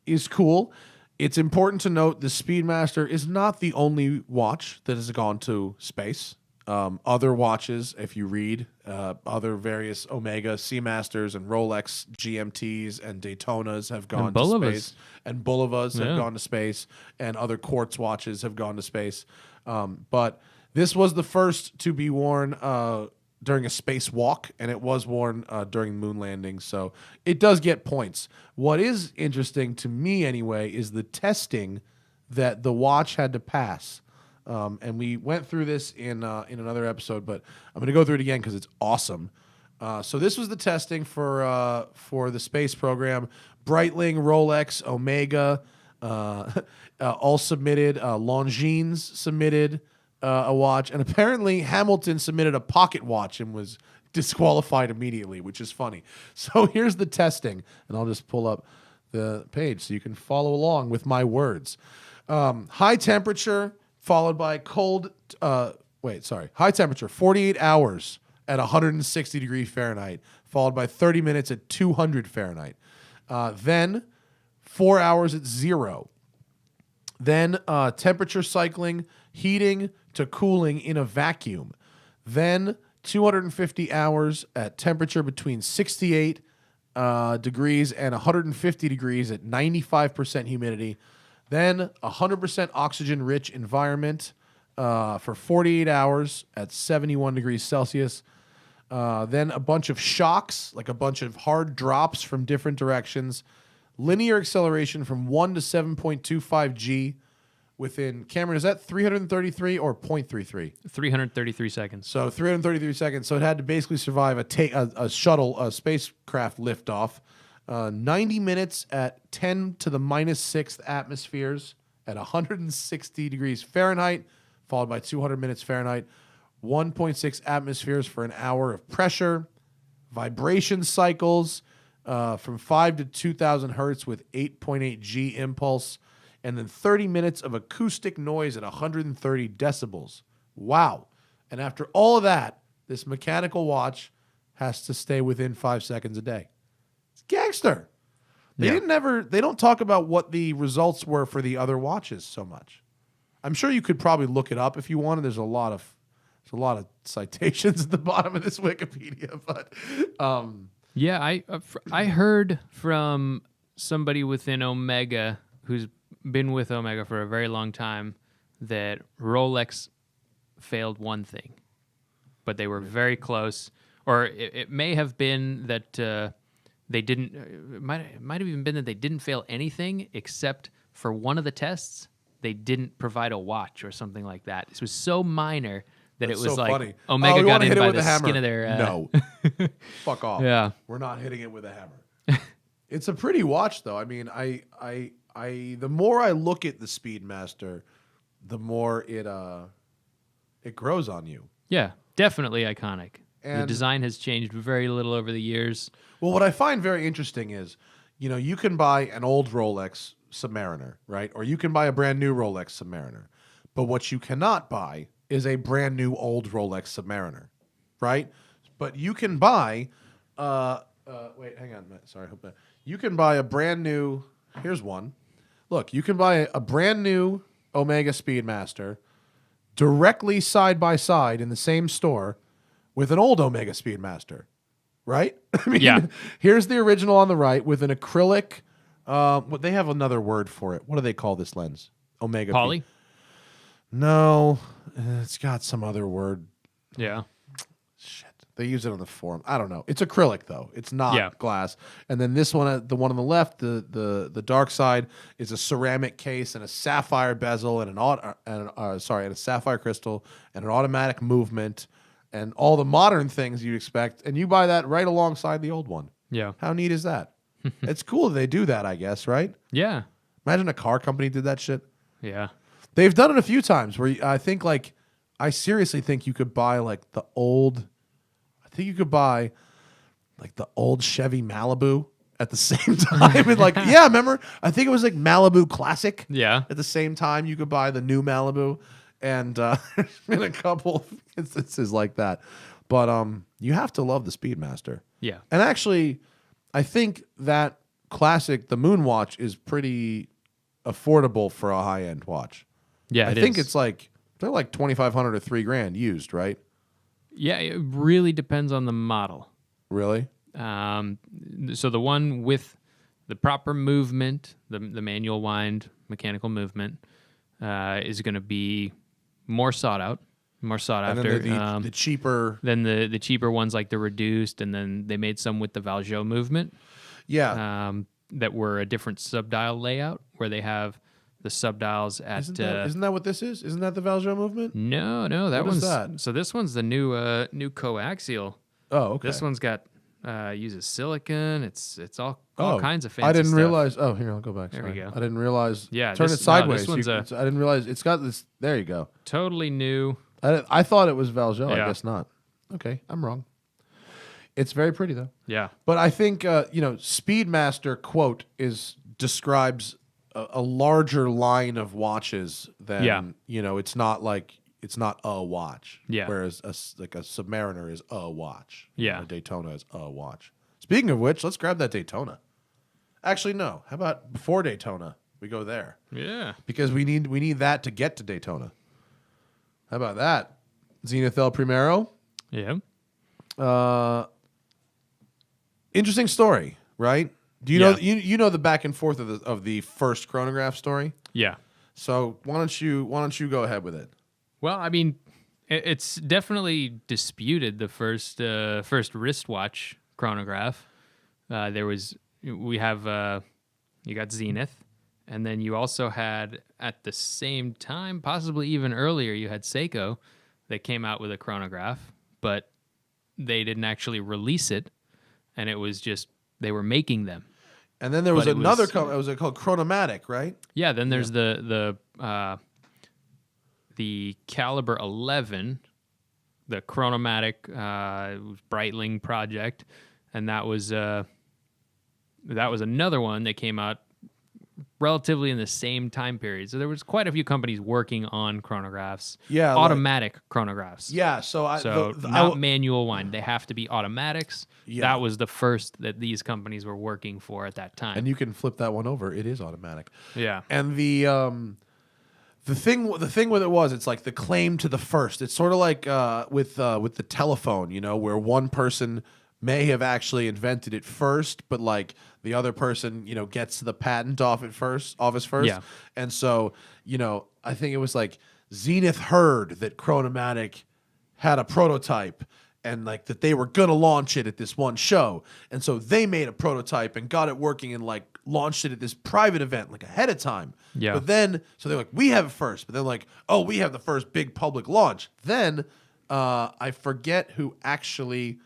is cool. It's important to note the Speedmaster is not the only watch that has gone to space. Other watches, if you read, other various Omega Seamasters and Rolex GMTs and Daytonas have gone to space. And Bulivas have gone to space. And other quartz watches have gone to space. But this was the first to be worn during a spacewalk, and it was worn during moon landing. So it does get points. What is interesting to me, anyway, is the testing that the watch had to pass. And we went through this in another episode, but I'm going to go through it again because it's awesome. So this was the testing for the space program. Breitling, Rolex, Omega, all submitted. Longines submitted a watch, and apparently Hamilton submitted a pocket watch and was disqualified immediately, which is funny. So here's the testing, and I'll just pull up the page so you can follow along with my words. High temperature, followed by high temperature, 48 hours at 160 degrees Fahrenheit, followed by 30 minutes at 200 Fahrenheit. Then 4 hours at 0. Then temperature cycling, heating to cooling in a vacuum. Then 250 hours at temperature between 68 degrees and 150 degrees at 95% humidity. Then 100% oxygen-rich environment for 48 hours at 71 degrees Celsius. Then a bunch of shocks, like a bunch of hard drops from different directions. Linear acceleration from 1 to 7.25 G within, Cameron, is that 333 or 0.33? 333 seconds. So 333 seconds. So it had to basically survive a shuttle, a spacecraft liftoff. 90 minutes at 10 to the minus 6th atmospheres at 160 degrees Fahrenheit, followed by 200 minutes Fahrenheit. 1.6 atmospheres for an hour of pressure. Vibration cycles from 5 to 2,000 hertz with 8.8 G impulse. And then 30 minutes of acoustic noise at 130 decibels. Wow. And after all of that, this mechanical watch has to stay within 5 seconds a day. It's gangster. They don't talk about what the results were for the other watches so much. I'm sure you could probably look it up if you wanted. There's a lot of citations at the bottom of this Wikipedia, but I heard from somebody within Omega who's been with Omega for a very long time that Rolex failed one thing, but they were very close. Or it may have been that they didn't. It might have even been that they didn't fail anything except for one of the tests. They didn't provide a watch or something like that. This was so minor that That's it was so like funny. Omega we got wanna in hit it by with the a hammer. skin of their. No, fuck off. Yeah. We're not hitting it with a hammer. It's a pretty watch, though. I mean, the more I look at the Speedmaster, the more it grows on you. Yeah, definitely iconic. The And- design has changed very little over the years. Well, what I find very interesting is, you can buy an old Rolex Submariner, right? Or you can buy a brand new Rolex Submariner. But what you cannot buy is a brand new old Rolex Submariner, right? But you can buy, wait, hang on, sorry, you can buy a brand new. Here's one. Look, you can buy a brand new Omega Speedmaster directly side by side in the same store with an old Omega Speedmaster, right? I mean, Yeah. Here's the original on the right with an acrylic. What they have another word for it. What do they call this lens? Omega P. Poly? No, it's got some other word. Yeah. Shit. They use it on the forum. I don't know. It's acrylic though. It's not glass. And then this one, the one on the left, the dark side is a ceramic case and a sapphire bezel and a sapphire crystal and an automatic movement and all the modern things you'd expect. And you buy that right alongside the old one. Yeah. How neat is that? It's cool that they do that, I guess, right? Yeah. Imagine a car company did that shit. Yeah. They've done it a few times where I think I seriously think you could buy the old Chevy Malibu at the same time. And remember? I think it was Malibu Classic. Yeah. At the same time, you could buy the new Malibu. And there's been a couple of instances like that. But you have to love the Speedmaster. Yeah. And actually, I think that classic, the Moonwatch, is pretty affordable for a high-end watch. Yeah, I think it's they're $2,500 or $3,000 used, right? Yeah, it really depends on the model. Really? So the one with the proper movement, the manual wind, mechanical movement, is going to be more sought after. And then the cheaper. Then the cheaper ones like the reduced, and then they made some with the Valjean movement. Yeah. That were a different subdial layout where they have the subdials at. Isn't that what this is? Isn't that the Valjean movement? No, that What one's is that? So this one's the new coaxial. Oh, okay. This one's got uses silicon. It's all kinds of fancy. I didn't stuff. realize. Oh, here, I'll go back. There we go. I didn't realize. Yeah, turn this- it sideways. no, this one's I didn't realize it's got this. There you go. Totally new. I thought it was Valjean. I Yeah. guess not. Okay, I'm wrong. It's very pretty though. Yeah. But I think Speedmaster quote describes a larger line of watches than it's not a watch. Yeah. Whereas a Submariner is a watch. Yeah. A Daytona is a watch. Speaking of which, let's grab that Daytona. Actually, no. How about before Daytona? We go there Yeah. because we need that to get to Daytona. How about that? Zenith El Primero. Yeah. Interesting story, right? Do you Yeah. know you know the back and forth of the first chronograph story? Yeah. So why don't you go ahead with it? Well, I mean, it's definitely disputed the first wristwatch chronograph. You got Zenith, and then you also had at the same time, possibly even earlier, you had Seiko that came out with a chronograph, but they didn't actually release it, and it was just they were making them. And then there was But it another. was- It was called Chronomatic, right? Yeah, then there's the Caliber 11, the Chronomatic Breitling project, and that was another one that came out relatively in the same time period. So there was quite a few companies working on chronographs. Yeah, automatic chronographs. Yeah. So Not manual wind. They have to be automatics. Yeah. That was the first that these companies were working for at that time. and you can flip that one over. It is automatic. yeah. And the thing with it was it's like the claim to the first. It's sort of like with the telephone, where one person may have actually invented it first, but like the other person, gets the patent off his first. Yeah. And so, I think it was like Zenith heard that Chronomatic had a prototype and like that they were going to launch it at this one show. And so they made a prototype and got it working and like launched it at this private event like ahead of time. Yeah. But then, so they're like, we have it first. But then like, oh, we have the first big public launch. Then I forget who actually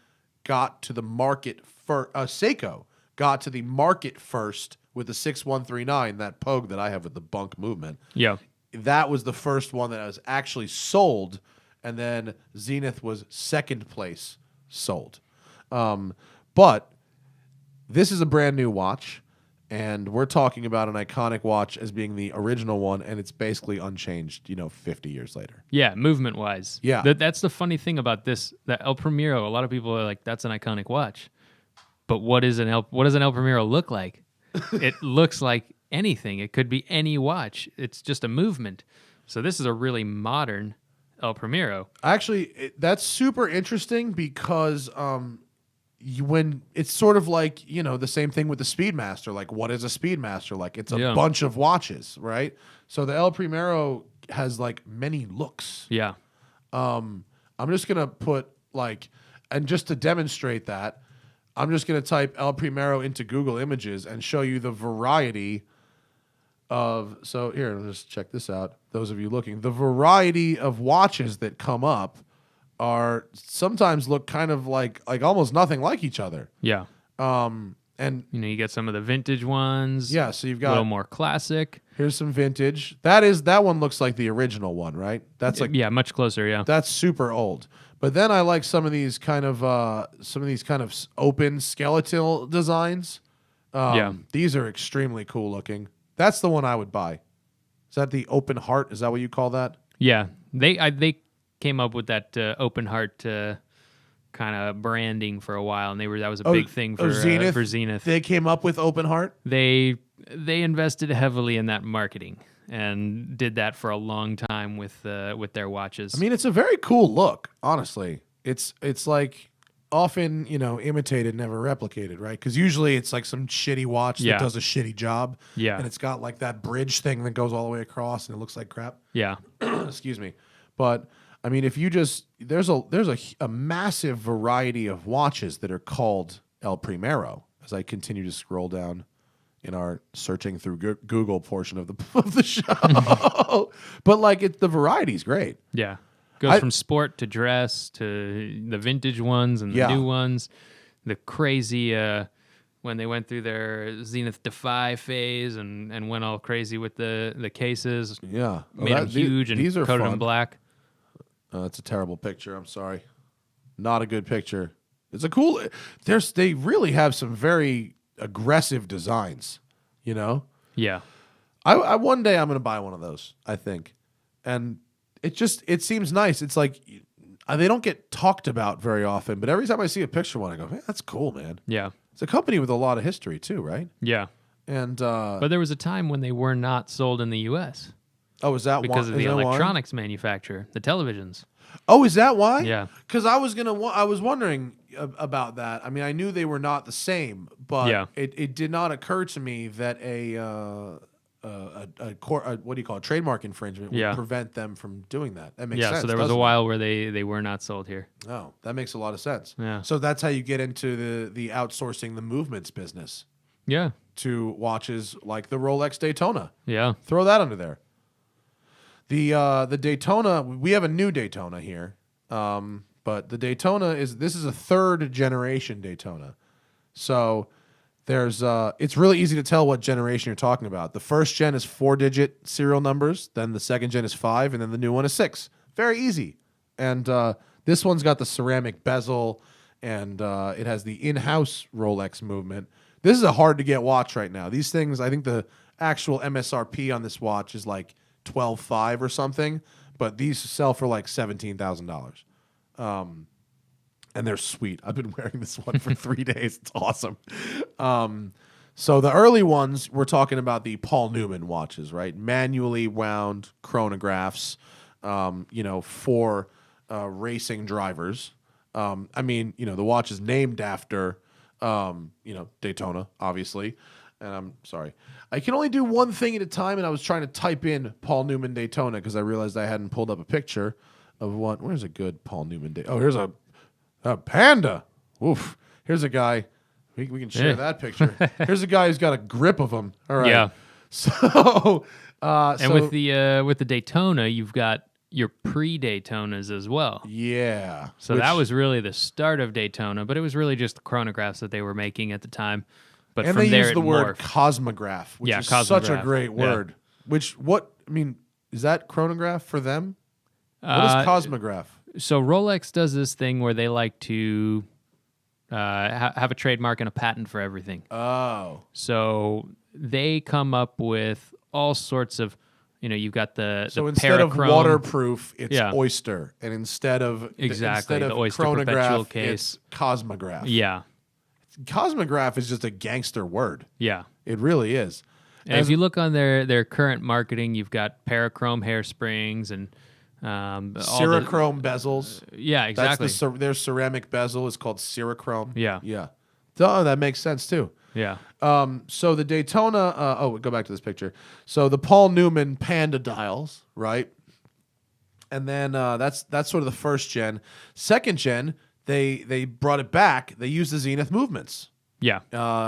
got to the market for Seiko got to the market first with the 6139, that Pogue that I have with the bunk movement. Yeah. That was the first one that was actually sold, and then Zenith was second place sold. But this is a brand new watch, and we're talking about an iconic watch as being the original one, and it's basically unchanged, 50 years later. Yeah, movement-wise. Yeah. That's the funny thing about this, that El Primero, a lot of people are like, that's an iconic watch. But what does an El Primero look like? It looks like anything. It could be any watch. It's just a movement. So this is a really modern El Primero. Actually, that's super interesting because when it's sort of like, the same thing with the Speedmaster. Like, what is a Speedmaster? Like, it's a bunch of watches, right? So the El Primero has like many looks. Yeah. I'm just going to put like, and just to demonstrate that, I'm just going to type El Primero into Google Images and show you the variety of, so here, let's check this out. Those of you looking, the variety of watches that come up are sometimes look kind of like almost nothing like each other. Yeah. And you get some of the vintage ones. Yeah, so you've got a little more classic. Here's some vintage. That one looks like the original one, right? That's like much closer, yeah. That's super old. But then I like some of these kind of open skeletal designs. These are extremely cool looking. That's the one I would buy. Is that the open heart? Is that what you call that? Yeah, they came up with that open heart kind of branding for a while, and that was a big thing for Zenith. For Zenith. They came up with open heart. They invested heavily in that marketing and did that for a long time with their watches. I mean, it's a very cool look. Honestly, it's like often imitated, never replicated, right? Because usually it's like some shitty watch that does a shitty job. Yeah, and it's got like that bridge thing that goes all the way across, and it looks like crap. Yeah, excuse me, but. I mean, if you just there's a massive variety of watches that are called El Primero. As I continue to scroll down in our searching through Google portion of the show, but like the variety is great. Yeah, goes from sport to dress to the vintage ones and the new ones. The crazy when they went through their Zenith Defy phase and went all crazy with the cases. Yeah, made them huge and coated them black. It's a terrible picture. I'm sorry. Not a good picture. It's a cool... They really have some very aggressive designs, Yeah. I one day I'm going to buy one of those, I think. And it seems nice. It's like they don't get talked about very often, but every time I see a picture of one, I go, man, that's cool, man. Yeah. It's a company with a lot of history too, right? Yeah. And but there was a time when they were not sold in the U.S. Oh, is that because of the electronics manufacturer, the televisions? Oh, is that why? Yeah. Because I was wondering about that. I mean, I knew they were not the same, but it did not occur to me that what do you call it? Trademark infringement would prevent them from doing that. That makes sense. Yeah. So there was a while where they were not sold here. Oh, that makes a lot of sense. Yeah. So that's how you get into the outsourcing the movements business. Yeah. To watches like the Rolex Daytona. Yeah. Throw that under there. The Daytona, we have a new Daytona here, but the Daytona this is a third generation Daytona. So it's really easy to tell what generation you're talking about. The first gen is 4-digit serial numbers, then the second gen is 5, and then the new one is 6. Very easy. And this one's got the ceramic bezel, and it has the in-house Rolex movement. This is a hard to get watch right now. These things, I think the actual MSRP on this watch is like $12,500 or something, but these sell for like $17,000. And they're sweet. I've been wearing this one for 3 days. It's awesome. So the early ones, we're talking about the Paul Newman watches, right? Manually wound chronographs, for racing drivers. I mean, the watch is named after, Daytona, obviously. And I'm sorry. I can only do one thing at a time, and I was trying to type in Paul Newman Daytona because I realized I hadn't pulled up a picture of one. Where's a good Paul Newman Daytona? Oh, here's a panda. Oof. Here's a guy. We can share that picture. Here's a guy who's got a grip of them. All right. Yeah. So, and with the Daytona, you've got your pre-Daytonas as well. Yeah. So that was really the start of Daytona, but it was really just the chronographs that they were making at the time. But and from they there, use the it word morphed. cosmograph, which is such a great word. Is that chronograph for them? What is cosmograph? So Rolex does this thing where they like to have a trademark and a patent for everything. Oh. So they come up with all sorts of, you've got the instead of Parachrome, waterproof, it's oyster, and instead of the oyster chronograph, perpetual case, it's cosmograph. Yeah. Cosmograph is just a gangster word. Yeah. It really is. And if you look on their current marketing, you've got Parachrome hairsprings and Cerachrome bezels. Yeah, exactly. That's their ceramic bezel is called Cerachrome. Yeah. Yeah. Oh, that makes sense too. Yeah. So the Daytona, go back to this picture. So the Paul Newman Panda dials, right? And then that's sort of the first gen. Second gen, they brought it back. They used the Zenith movements. Yeah.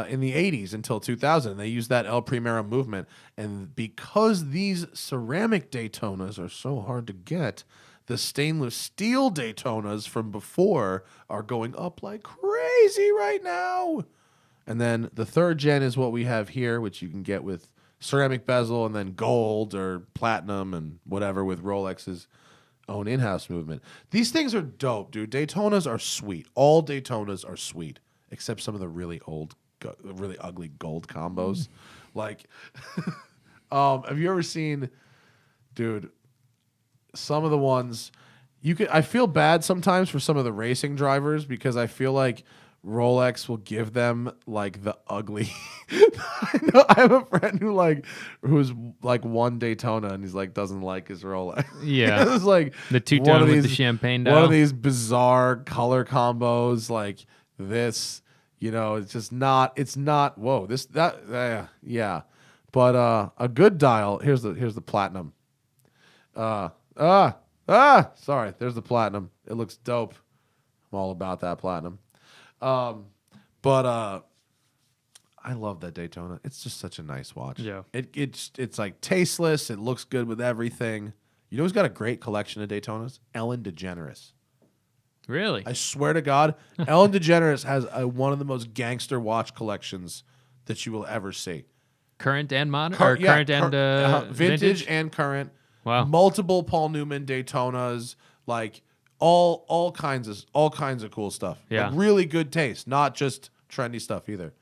In the 80s until 2000. They used that El Primero movement. And because these ceramic Daytonas are so hard to get, the stainless steel Daytonas from before are going up like crazy right now. And then the third gen is what we have here, which you can get with ceramic bezel and then gold or platinum and whatever with Rolex's own in-house movement. These things are dope, dude. Daytonas are sweet. All Daytonas are sweet, except some of the really old, really ugly gold combos. Like, have you ever seen, dude, some of the ones I feel bad sometimes for some of the racing drivers because I feel like Rolex will give them like the ugly. I have a friend who's won Daytona and he's like doesn't like his Rolex. Yeah, it's like the two-tone with the champagne dial. One of these bizarre color combos like this. It's just not. It's not. Whoa, yeah. But a good dial. Here's the platinum. Sorry, there's the platinum. It looks dope. I'm all about that platinum. But I love that Daytona. It's just such a nice watch. Yeah. It's like tasteless. It looks good with everything. You know who's got a great collection of Daytonas? Ellen DeGeneres. Really? I swear to God, Ellen DeGeneres has one of the most gangster watch collections that you will ever see. Current and modern? Current and vintage and current. Wow. Multiple Paul Newman Daytonas, like all kinds of cool stuff. Yeah. Like really good taste, not just trendy stuff either.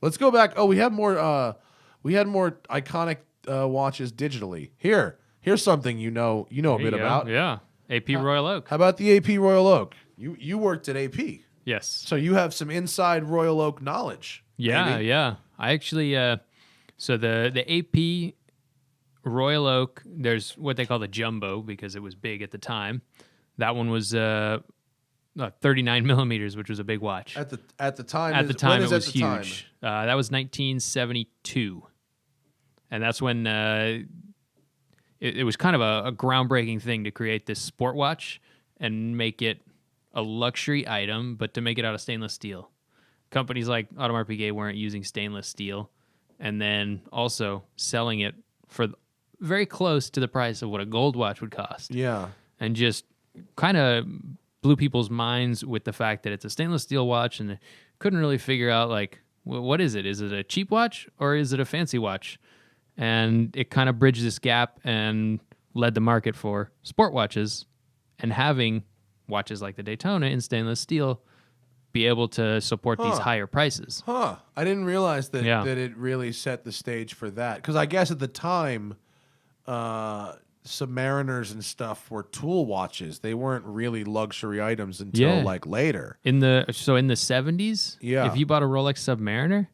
Let's go back. Oh, we had more iconic watches digitally. Here's something you know a bit about. Yeah. AP Royal Oak. How about the AP Royal Oak? You worked at AP. Yes. So you have some inside Royal Oak knowledge. Yeah, maybe. yeah. I actually so the AP Royal Oak, there's what they call the jumbo because it was big at the time. That one was 39 millimeters, which was a big watch. At the time. At the time, it was time? huge. That was 1972, and that's when it was kind of a groundbreaking thing to create this sport watch and make it a luxury item, but to make it out of stainless steel. Companies like Audemars Piguet weren't using stainless steel, and then also selling it for very close to the price of what a gold watch would cost. Yeah. And just kind of blew people's minds with the fact that it's a stainless steel watch, and they couldn't really figure out, like, what is it? Is it a cheap watch or is it a fancy watch? And it kind of bridged this gap and led the market for sport watches, and having watches like the Daytona in stainless steel be able to support these higher prices. I didn't realize that it really set the stage for that. Because I guess at the time, Submariners and stuff were tool watches. They weren't really luxury items until like later. In the 70s, if you bought a Rolex Submariner,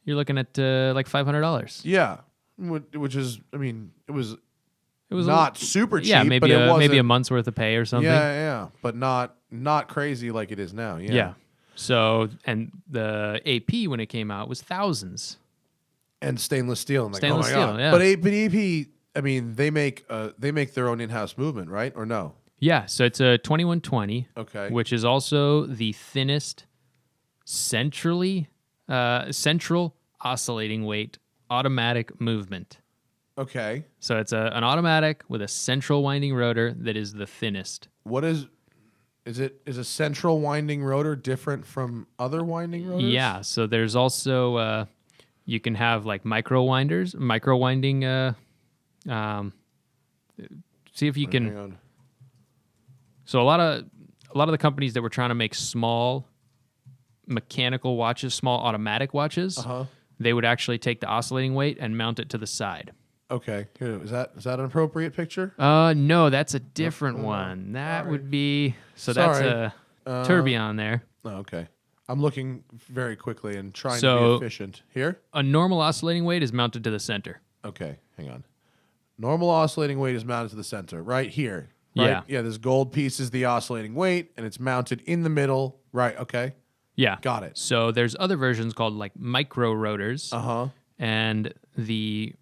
you're looking at like $500. Yeah, which is, I mean, it was It was not super cheap. Yeah, but it wasn't, maybe a month's worth of pay or something. Yeah, but not crazy like it is now. Yeah. So, and the AP when it came out was thousands. And stainless steel. I'm like, Stainless oh my steel, God. yeah. But AP, I mean, they make their own in-house movement, right? Or no? Yeah, so it's a 2120, Okay. which is also the thinnest central oscillating weight automatic movement. Okay. So it's an automatic with a central winding rotor that is the thinnest. What is a central winding rotor different from other winding rotors? Yeah, so there's also you can have like micro winding. See if you Hang can. on. So a lot of the companies that were trying to make small mechanical watches, small automatic watches, they would actually take the oscillating weight and mount it to the side. Okay. Here, is that an appropriate picture? No, that's a different one. That would be that's a tourbillon there. Oh, okay. I'm looking very quickly and trying to So- be efficient. Here? A normal oscillating weight is mounted to the center. Okay, hang on. Normal oscillating weight is mounted to the center, right here. Right? Yeah. Yeah, this gold piece is the oscillating weight, and it's mounted in the middle. Right, okay. Yeah. Got it. So there's other versions called like micro rotors. Uh-huh. And the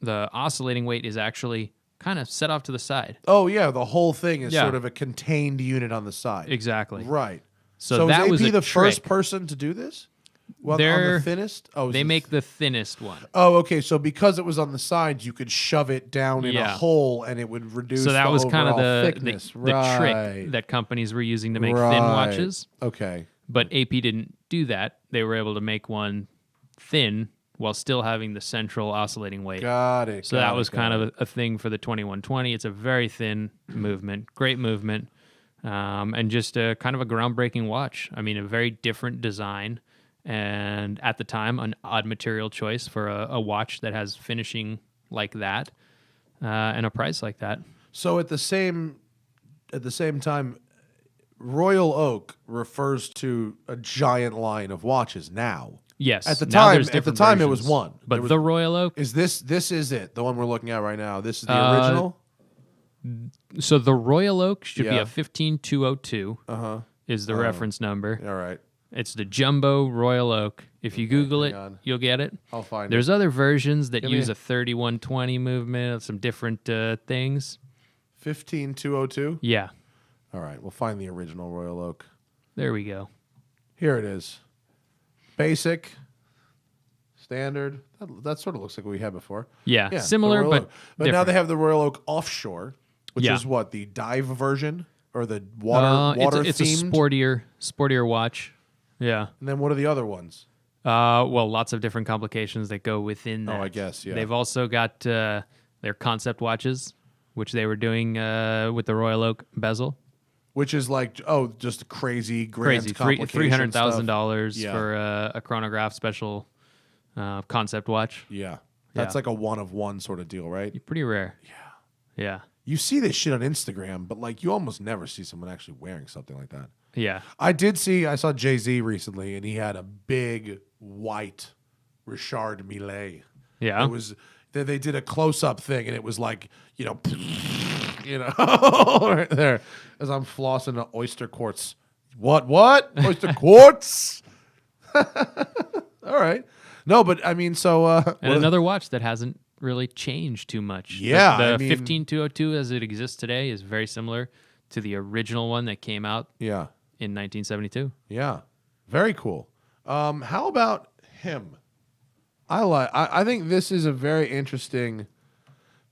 oscillating weight is actually kind of set off to the side. Oh, yeah, the whole thing is Yeah. sort of a contained unit on the side. Exactly. Right. So is that was AP a the trick. first person to do this? Well, on They're- the thinnest? Oh, They make the thinnest one. Oh, okay. So because it was on the sides, you could shove it down in a Yeah. hole, and it would reduce. So that the was kind of overall the thickness. trick that companies were using to make thin Right. watches. Okay. But AP didn't do that. They were able to make one thin while still having the central oscillating weight. Got it. So that was kind of a thing for the 2120. It's a very thin movement, great movement, and just a kind of a groundbreaking watch. I mean, a very different design, and at the time, an odd material choice for a watch that has finishing like that, and a price like that. So at the same time, Royal Oak refers to a giant line of watches now. Yes. At the now time, there's different it was versions. one. But There was- the Royal Oak. Is this is it? The one we're looking at right now. This is the original. So the Royal Oak should be Yeah. a 15202. Is the reference number. All right. It's the Jumbo Royal Oak. If you Google it, hang on. you'll get it. I'll find There's other versions that me use a- a 3120 movement of some different things. 15202. Yeah, All right. We'll find the original Royal Oak. there we go. Here it is. Basic. Standard. That sort of looks like what we had before. Yeah, the similar, Royal but Oak. Now different. they have the Royal Oak Offshore, which Yeah. is what, the dive version or the water it's a themed? sportier watch. Yeah. And then what are the other ones? Well, lots of different complications that go within that. I guess, yeah. They've also got their concept watches, which they were doing with the Royal Oak bezel. Which is like, just crazy grand Crazy, complication $300,000 Yeah. for a chronograph special concept watch. Yeah. That's Yeah. like a one-of-one sort of deal, right? Pretty rare. Yeah. You see this shit on Instagram, but like you almost never see someone actually wearing something like that. Yeah. I saw Jay-Z recently, and he had a big white Richard Mille. Yeah. It was they did a close-up thing, and it was like, right there as I'm flossing an oyster quartz. What? Oyster quartz? All right. No, but I mean, so And another watch that hasn't really changed too much. Yeah, The I mean- 15202 as it exists today is very similar to the original one that came out yeah, in 1972. yeah, very cool. How about him? I think this is a very interesting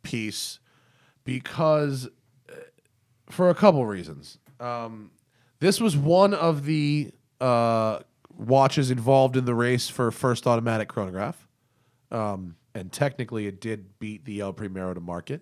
piece because for a couple reasons. This was one of the watches involved in the race for first automatic chronograph. And technically it did beat the El Primero to market,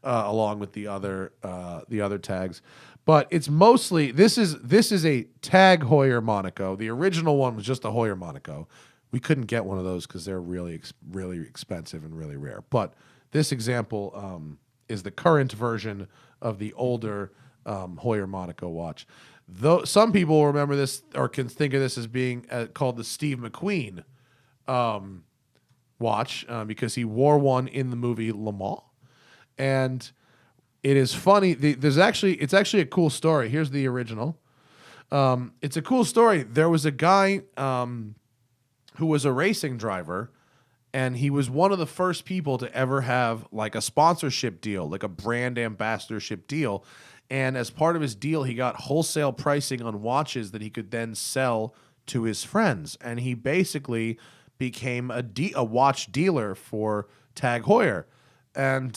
along with the other tags. But it's mostly this is a tag Heuer Monaco. The original one was just a Heuer Monaco. We couldn't get one of those because they're really expensive and really rare. But this example is the current version of the older Heuer Monaco watch. Though some people will remember this or can think of this as being called the Steve McQueen watch because he wore one in the movie Le Mans. And it is funny. It's actually a cool story. Here's the original. It's a cool story. There was a guy who was a racing driver, and he was one of the first people to ever have like a sponsorship deal, like a brand ambassadorship deal. And as part of his deal, he got wholesale pricing on watches that he could then sell to his friends. And he basically became a watch dealer for Tag Heuer. And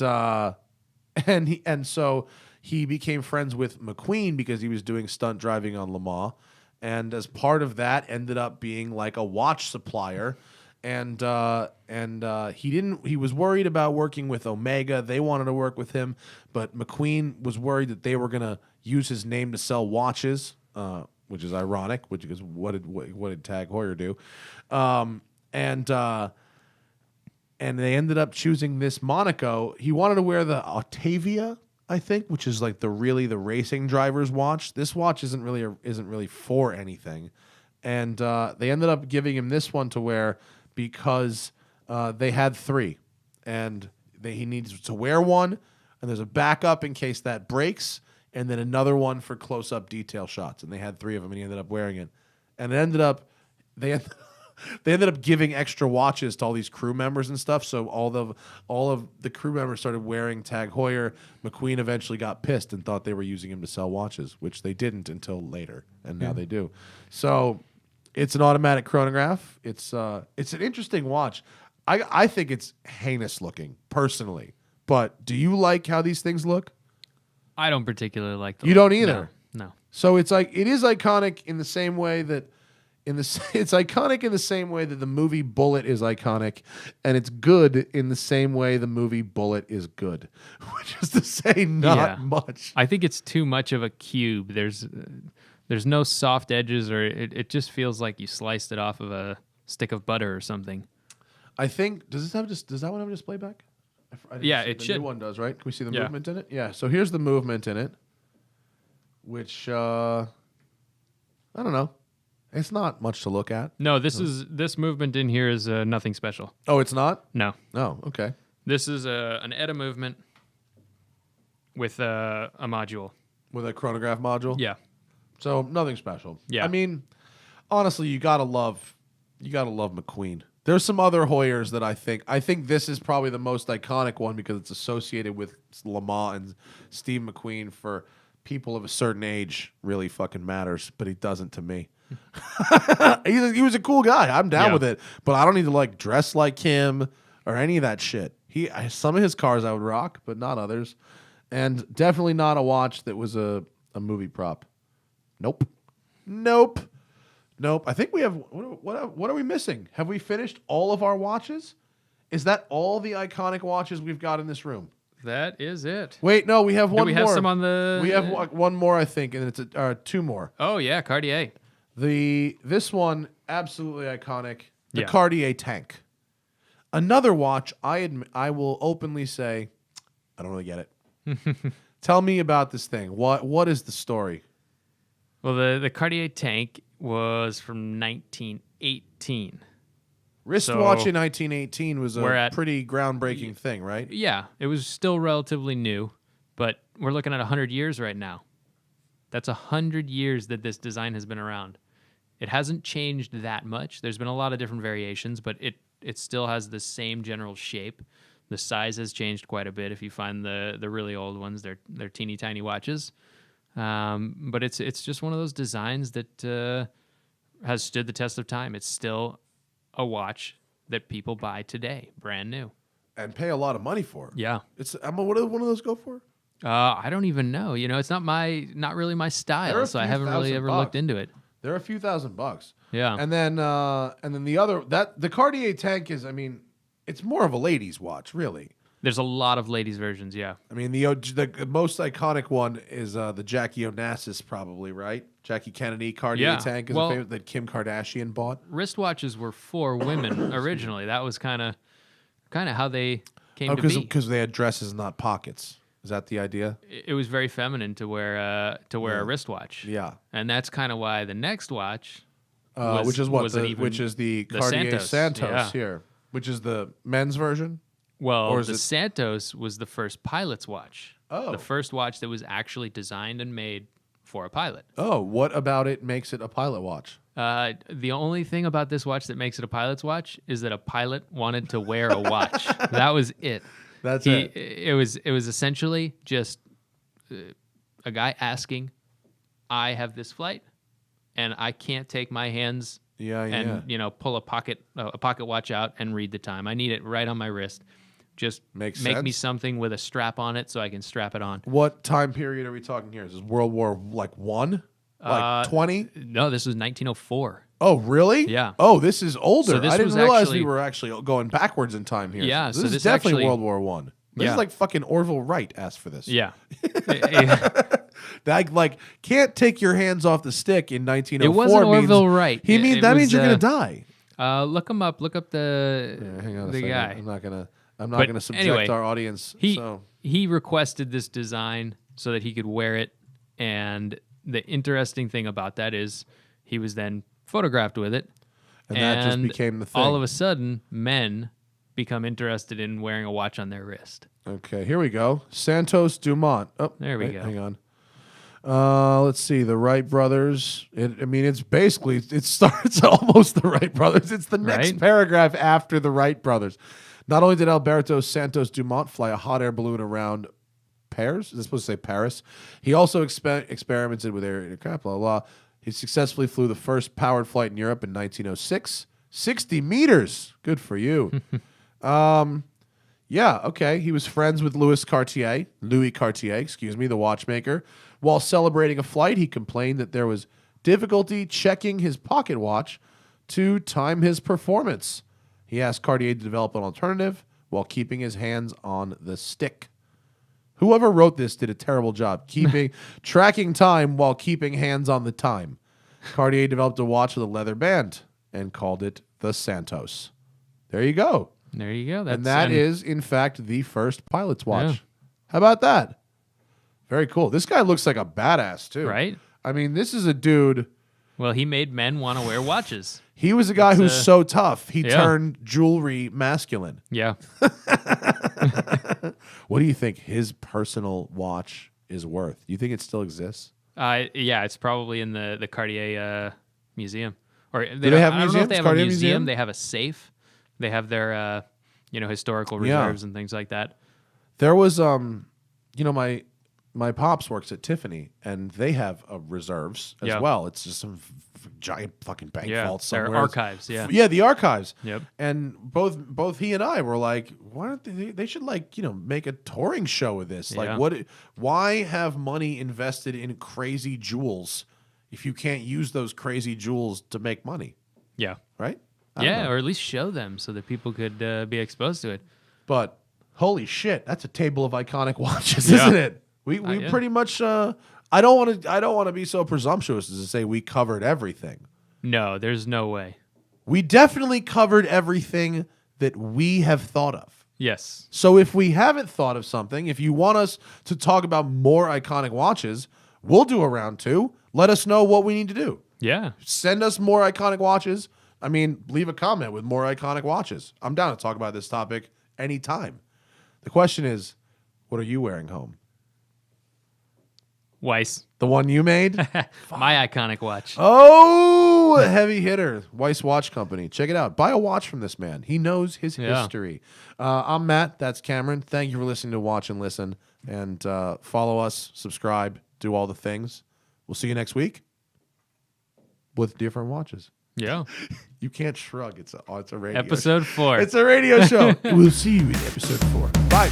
so he became friends with McQueen because he was doing stunt driving on Le Mans. And as part of that, ended up being like a watch supplier. And he was worried about working with Omega. They wanted to work with him, but McQueen was worried that they were going to use his name to sell watches, which is ironic. Which is what did Tag Heuer do? And they ended up choosing this Monaco. He wanted to wear the Octavia, I think, which is like the racing driver's watch. This watch isn't really for anything, and they ended up giving him this one to wear because they had 3, and he needs to wear one, and there's a backup in case that breaks, and then another one for close-up detail shots. And they had 3 of them, and he ended up wearing it. And they ended up giving extra watches to all these crew members and stuff. So all of the crew members started wearing Tag Heuer. McQueen eventually got pissed and thought they were using him to sell watches, which they didn't until later, and now they do. So it's an automatic chronograph. It's an interesting watch. I think it's heinous looking personally, but do you like how these things look? I don't particularly like them. You don't either. No. So it is iconic in the same way that it's iconic in the same way that the movie Bullet is iconic, and it's good in the same way the movie Bullet is good, which is to say not much. I think it's too much of a cube. There's no soft edges, or it just feels like you sliced it off of a stick of butter or something. I think does that one have a display back? It should. The new one does, right? Can we see the movement in it? Yeah. So here's the movement in it, which I don't know. It's not much to look at. No, this movement in here is nothing special. Oh, it's not? No. Oh, okay. This is an ETA movement with a module. With a chronograph module? Yeah. So nothing special. Yeah. I mean, honestly, you gotta love McQueen. There's some other Heuers that I think this is probably the most iconic one because it's associated with Le Mans, and Steve McQueen for people of a certain age really fucking matters, but he doesn't to me. He was a cool guy. I'm down with it, but I don't need to like dress like him or any of that shit. Some of his cars I would rock, but not others, and definitely not a watch that was a movie prop. Nope. I think we have. What are we missing? Have we finished all of our watches? Is that all the iconic watches we've got in this room? That is it. Wait, no, we have one more. Do we have some on the... We have one more, I think, and it's 2 more. Oh, yeah, Cartier. This one, absolutely iconic. The Yeah. Cartier Tank. Another watch, I will openly say, I don't really get it. Tell me about this thing. What is the story? Well, the Cartier Tank was from 1918. Wristwatch in 1918 was a pretty groundbreaking thing, right? Yeah, it was still relatively new, but we're looking at 100 years right now. That's 100 years that this design has been around. It hasn't changed that much. There's been a lot of different variations, but it still has the same general shape. The size has changed quite a bit. If you find the really old ones, they're teeny tiny watches. But it's just one of those designs that has stood the test of time. It's still a watch that people buy today, brand new, and pay a lot of money for. Yeah, What do one of those go for? I don't even know. It's not really my style, so I haven't really ever looked into it. They're a few $1,000. Yeah, and then the Cartier Tank is, I mean, it's more of a ladies' watch, really. There's a lot of ladies' versions, yeah. I mean, the most iconic one is the Jackie Onassis, probably, right? Jackie Kennedy Cartier Tank is a favorite that Kim Kardashian bought. Wristwatches were for women originally. That was kind of how they came to be. Because they had dresses, not pockets. Is that the idea? It was very feminine to wear a wristwatch. Yeah, and that's kind of why the next watch, which is the Cartier Santos here, which is the men's version. Well, Or is the it- Santos was the first pilot's watch. Oh. The first watch that was actually designed and made for a pilot. Oh, what about it makes it a pilot watch? The only thing about this watch that makes it a pilot's watch is that a pilot wanted to wear a watch. That was it. That's it. It was essentially just a guy asking, I have this flight, and I can't take my hands and pull a pocket watch out and read the time. I need it right on my wrist. Just Makes make me sense. something with a strap on it so I can strap it on. What time period are we talking here? Is this World War like 1? Like 20? No, this was 1904. Oh, really? Yeah. Oh, this is older. So this I didn't was realize actually- we were actually going backwards in time here. Yeah, This so is this definitely actually- World War 1. This Yeah. is like fucking Orville Wright asked for this. Yeah. That like can't take your hands off the stick in 1904. It wasn't means- Orville Wright. He means It that was, means you're gonna die. Look him up. Look up the Hang on a the second. guy. I'm not gonna But subject anyway, our audience. He requested this design so that he could wear it, and the interesting thing about that is he was then photographed with it, And that just became the thing. All of a sudden, men become interested in wearing a watch on their wrist. Okay, here we go. Santos Dumont. Oh, There we wait, go. Hang on. Let's see. The Wright brothers. It's basically, it starts almost the Wright brothers. It's the next Right? paragraph after the Wright brothers. Not only did Alberto Santos Dumont fly a hot air balloon around Paris, is it supposed to say Paris? He also experimented with aircraft, blah, blah, blah. He successfully flew the first powered flight in Europe in 1906. 60 meters. Good for you. Yeah, okay. He was friends with Louis Cartier, the watchmaker. While celebrating a flight, he complained that there was difficulty checking his pocket watch to time his performance. He asked Cartier to develop an alternative while keeping his hands on the stick. Whoever wrote this did a terrible job tracking time while keeping hands on the time. Cartier developed a watch with a leather band and called it the Santos. There you go. There you go. And that and is, in fact, the first pilot's watch. Yeah. How about that? Very cool. This guy looks like a badass, too. Right? I mean, this is a dude. Well, he made men want to wear watches. He was a guy who's so tough, he yeah. turned jewelry masculine. Yeah. What do you think his personal watch is worth? Do you think it still exists? Yeah, it's probably in the Cartier museum. Or Do they have I don't know if they museums? have Cartier a museum. museum? They have a safe. They have their historical reserves and things like that. There was my pops works at Tiffany, and they have reserves as Yeah. well. It's just some giant fucking bank vault somewhere. Their archives. Yeah. Yeah, the archives. Yep. And both he and I were like, why don't they should make a touring show of this? Yeah. Like why have money invested in crazy jewels if you can't use those crazy jewels to make money? Yeah. Right? I don't Yeah, know. or at least show them so that people could be exposed to it. But holy shit, that's a table of iconic watches, Yeah. isn't it? We yeah. pretty much I don't want to be so presumptuous as to say we covered everything. No, there's no way. We definitely covered everything that we have thought of. Yes. So if we haven't thought of something, if you want us to talk about more iconic watches, we'll do a round 2. Let us know what we need to do. Yeah. Send us more iconic watches. I mean, leave a comment with more iconic watches. I'm down to talk about this topic anytime. The question is, what are you wearing home? Weiss. The one you made? My iconic watch. Oh, heavy hitter. Weiss Watch Company. Check it out. Buy a watch from this man. He knows his history. I'm Matt. That's Cameron. Thank you for listening to Watch and Listen. And follow us, subscribe, do all the things. We'll see you next week with different watches. Yeah. You can't shrug. It's a radio Episode 4. It's a radio show. We'll see you in episode 4. Bye.